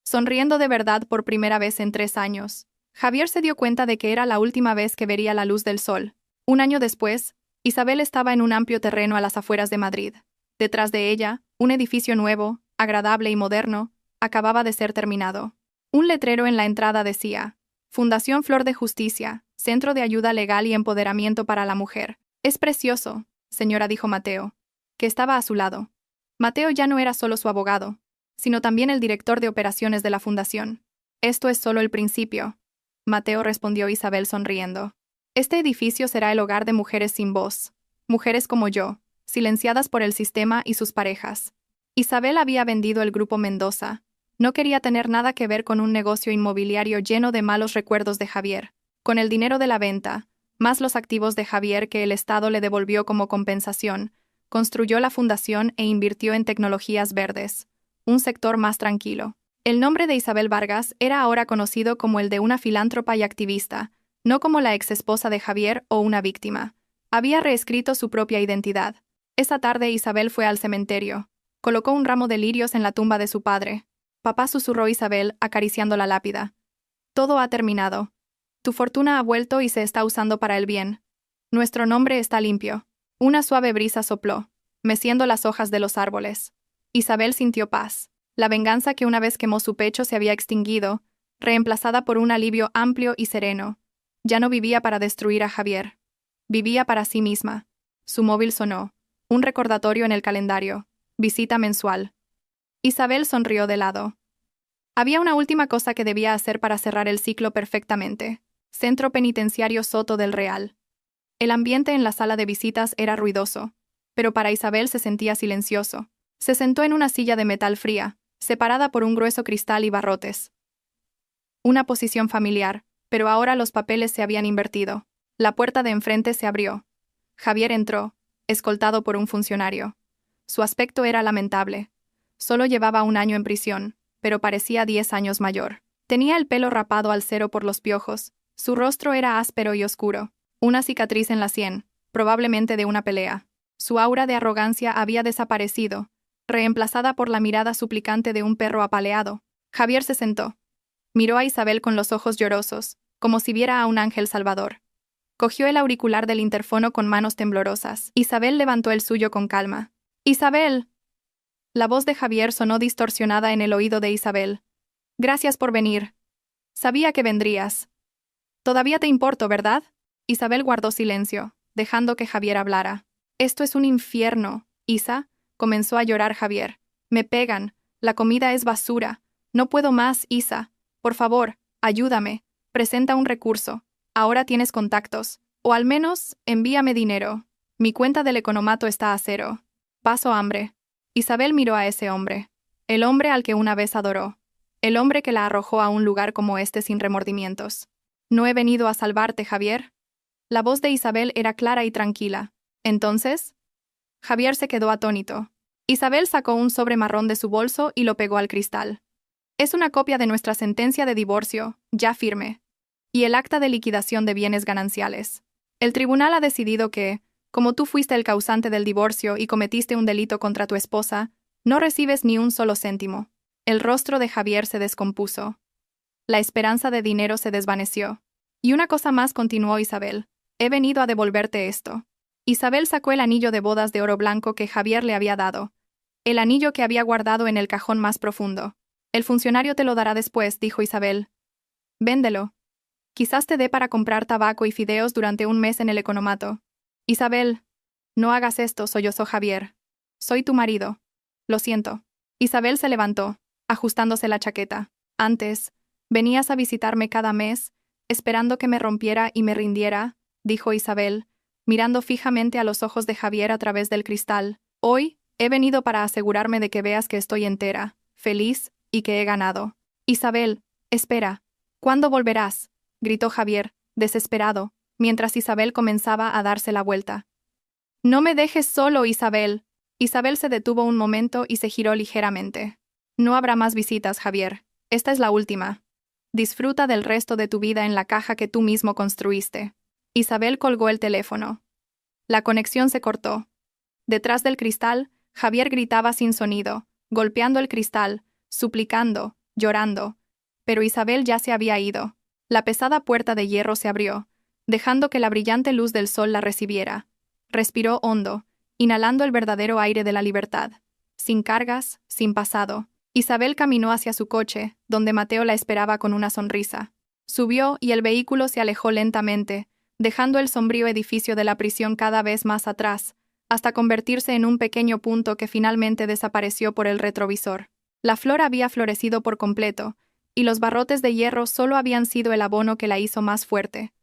Sonriendo de verdad por primera vez en 3 años. Javier se dio cuenta de que era la última vez que vería la luz del sol. 1 año después, Isabel estaba en un amplio terreno a las afueras de Madrid. Detrás de ella, un edificio nuevo, agradable y moderno, acababa de ser terminado. Un letrero en la entrada decía: Fundación Flor de Justicia, Centro de Ayuda Legal y Empoderamiento para la Mujer. Es precioso, señora, dijo Mateo, que estaba a su lado. Mateo ya no era solo su abogado, sino también el director de operaciones de la fundación. Esto es solo el principio, Mateo, respondió Isabel sonriendo. Este edificio será el hogar de mujeres sin voz, mujeres como yo, silenciadas por el sistema y sus parejas. Isabel había vendido el grupo Mendoza. No quería tener nada que ver con un negocio inmobiliario lleno de malos recuerdos de Javier. Con el dinero de la venta, más los activos de Javier que el Estado le devolvió como compensación, construyó la fundación e invirtió en tecnologías verdes, un sector más tranquilo. El nombre de Isabel Vargas era ahora conocido como el de una filántropa y activista, no como la exesposa de Javier o una víctima. Había reescrito su propia identidad. Esa tarde Isabel fue al cementerio. Colocó un ramo de lirios en la tumba de su padre. Papá, susurró Isabel, acariciando la lápida. Todo ha terminado. Tu fortuna ha vuelto y se está usando para el bien. Nuestro nombre está limpio. Una suave brisa sopló, meciendo las hojas de los árboles. Isabel sintió paz. La venganza que una vez quemó su pecho se había extinguido, reemplazada por un alivio amplio y sereno. Ya no vivía para destruir a Javier. Vivía para sí misma. Su móvil sonó. Un recordatorio en el calendario. Visita mensual. Isabel sonrió de lado. Había una última cosa que debía hacer para cerrar el ciclo perfectamente. Centro Penitenciario Soto del Real. El ambiente en la sala de visitas era ruidoso, pero para Isabel se sentía silencioso. Se sentó en una silla de metal fría, separada por un grueso cristal y barrotes. Una posición familiar, pero ahora los papeles se habían invertido. La puerta de enfrente se abrió. Javier entró, escoltado por un funcionario. Su aspecto era lamentable. Solo llevaba 1 año en prisión, pero parecía 10 años mayor. Tenía el pelo rapado al cero por los piojos. Su rostro era áspero y oscuro. Una cicatriz en la sien, probablemente de una pelea. Su aura de arrogancia había desaparecido, reemplazada por la mirada suplicante de un perro apaleado. Javier se sentó. Miró a Isabel con los ojos llorosos, como si viera a un ángel salvador. Cogió el auricular del interfono con manos temblorosas. Isabel levantó el suyo con calma. ¡Isabel! La voz de Javier sonó distorsionada en el oído de Isabel. Gracias por venir. Sabía que vendrías. Todavía te importo, ¿verdad? Isabel guardó silencio, dejando que Javier hablara. Esto es un infierno, Isa, comenzó a llorar Javier. Me pegan, la comida es basura. No puedo más, Isa. Por favor, ayúdame. Presenta un recurso. Ahora tienes contactos. O al menos, envíame dinero. Mi cuenta del economato está a 0. Paso hambre. Isabel miró a ese hombre. El hombre al que una vez adoró. El hombre que la arrojó a un lugar como este sin remordimientos. ¿No he venido a salvarte, Javier? La voz de Isabel era clara y tranquila. ¿Entonces? Javier se quedó atónito. Isabel sacó un sobre marrón de su bolso y lo pegó al cristal. Es una copia de nuestra sentencia de divorcio, ya firme. Y el acta de liquidación de bienes gananciales. El tribunal ha decidido que, como tú fuiste el causante del divorcio y cometiste un delito contra tu esposa, no recibes ni un solo céntimo. El rostro de Javier se descompuso. La esperanza de dinero se desvaneció. Y una cosa más, continuó Isabel. He venido a devolverte esto. Isabel sacó el anillo de bodas de oro blanco que Javier le había dado. El anillo que había guardado en el cajón más profundo. El funcionario te lo dará después, dijo Isabel. Véndelo. Quizás te dé para comprar tabaco y fideos durante 1 mes en el economato. Isabel, no hagas esto, sollozó Javier. Soy tu marido. Lo siento. Isabel se levantó, ajustándose la chaqueta. Antes, venías a visitarme cada mes, esperando que me rompiera y me rindiera, dijo Isabel, mirando fijamente a los ojos de Javier a través del cristal. Hoy, he venido para asegurarme de que veas que estoy entera, feliz y que he ganado. Isabel, espera. ¿Cuándo volverás? Gritó Javier, desesperado, mientras Isabel comenzaba a darse la vuelta. No me dejes solo, Isabel. Isabel se detuvo un momento y se giró ligeramente. No habrá más visitas, Javier. Esta es la última. Disfruta del resto de tu vida en la caja que tú mismo construiste. Isabel colgó el teléfono. La conexión se cortó. Detrás del cristal, Javier gritaba sin sonido, golpeando el cristal, suplicando, llorando. Pero Isabel ya se había ido. La pesada puerta de hierro se abrió, dejando que la brillante luz del sol la recibiera. Respiró hondo, inhalando el verdadero aire de la libertad. Sin cargas, sin pasado. Isabel caminó hacia su coche, donde Mateo la esperaba con una sonrisa. Subió y el vehículo se alejó lentamente, dejando el sombrío edificio de la prisión cada vez más atrás, hasta convertirse en un pequeño punto que finalmente desapareció por el retrovisor. La flor había florecido por completo, y los barrotes de hierro solo habían sido el abono que la hizo más fuerte.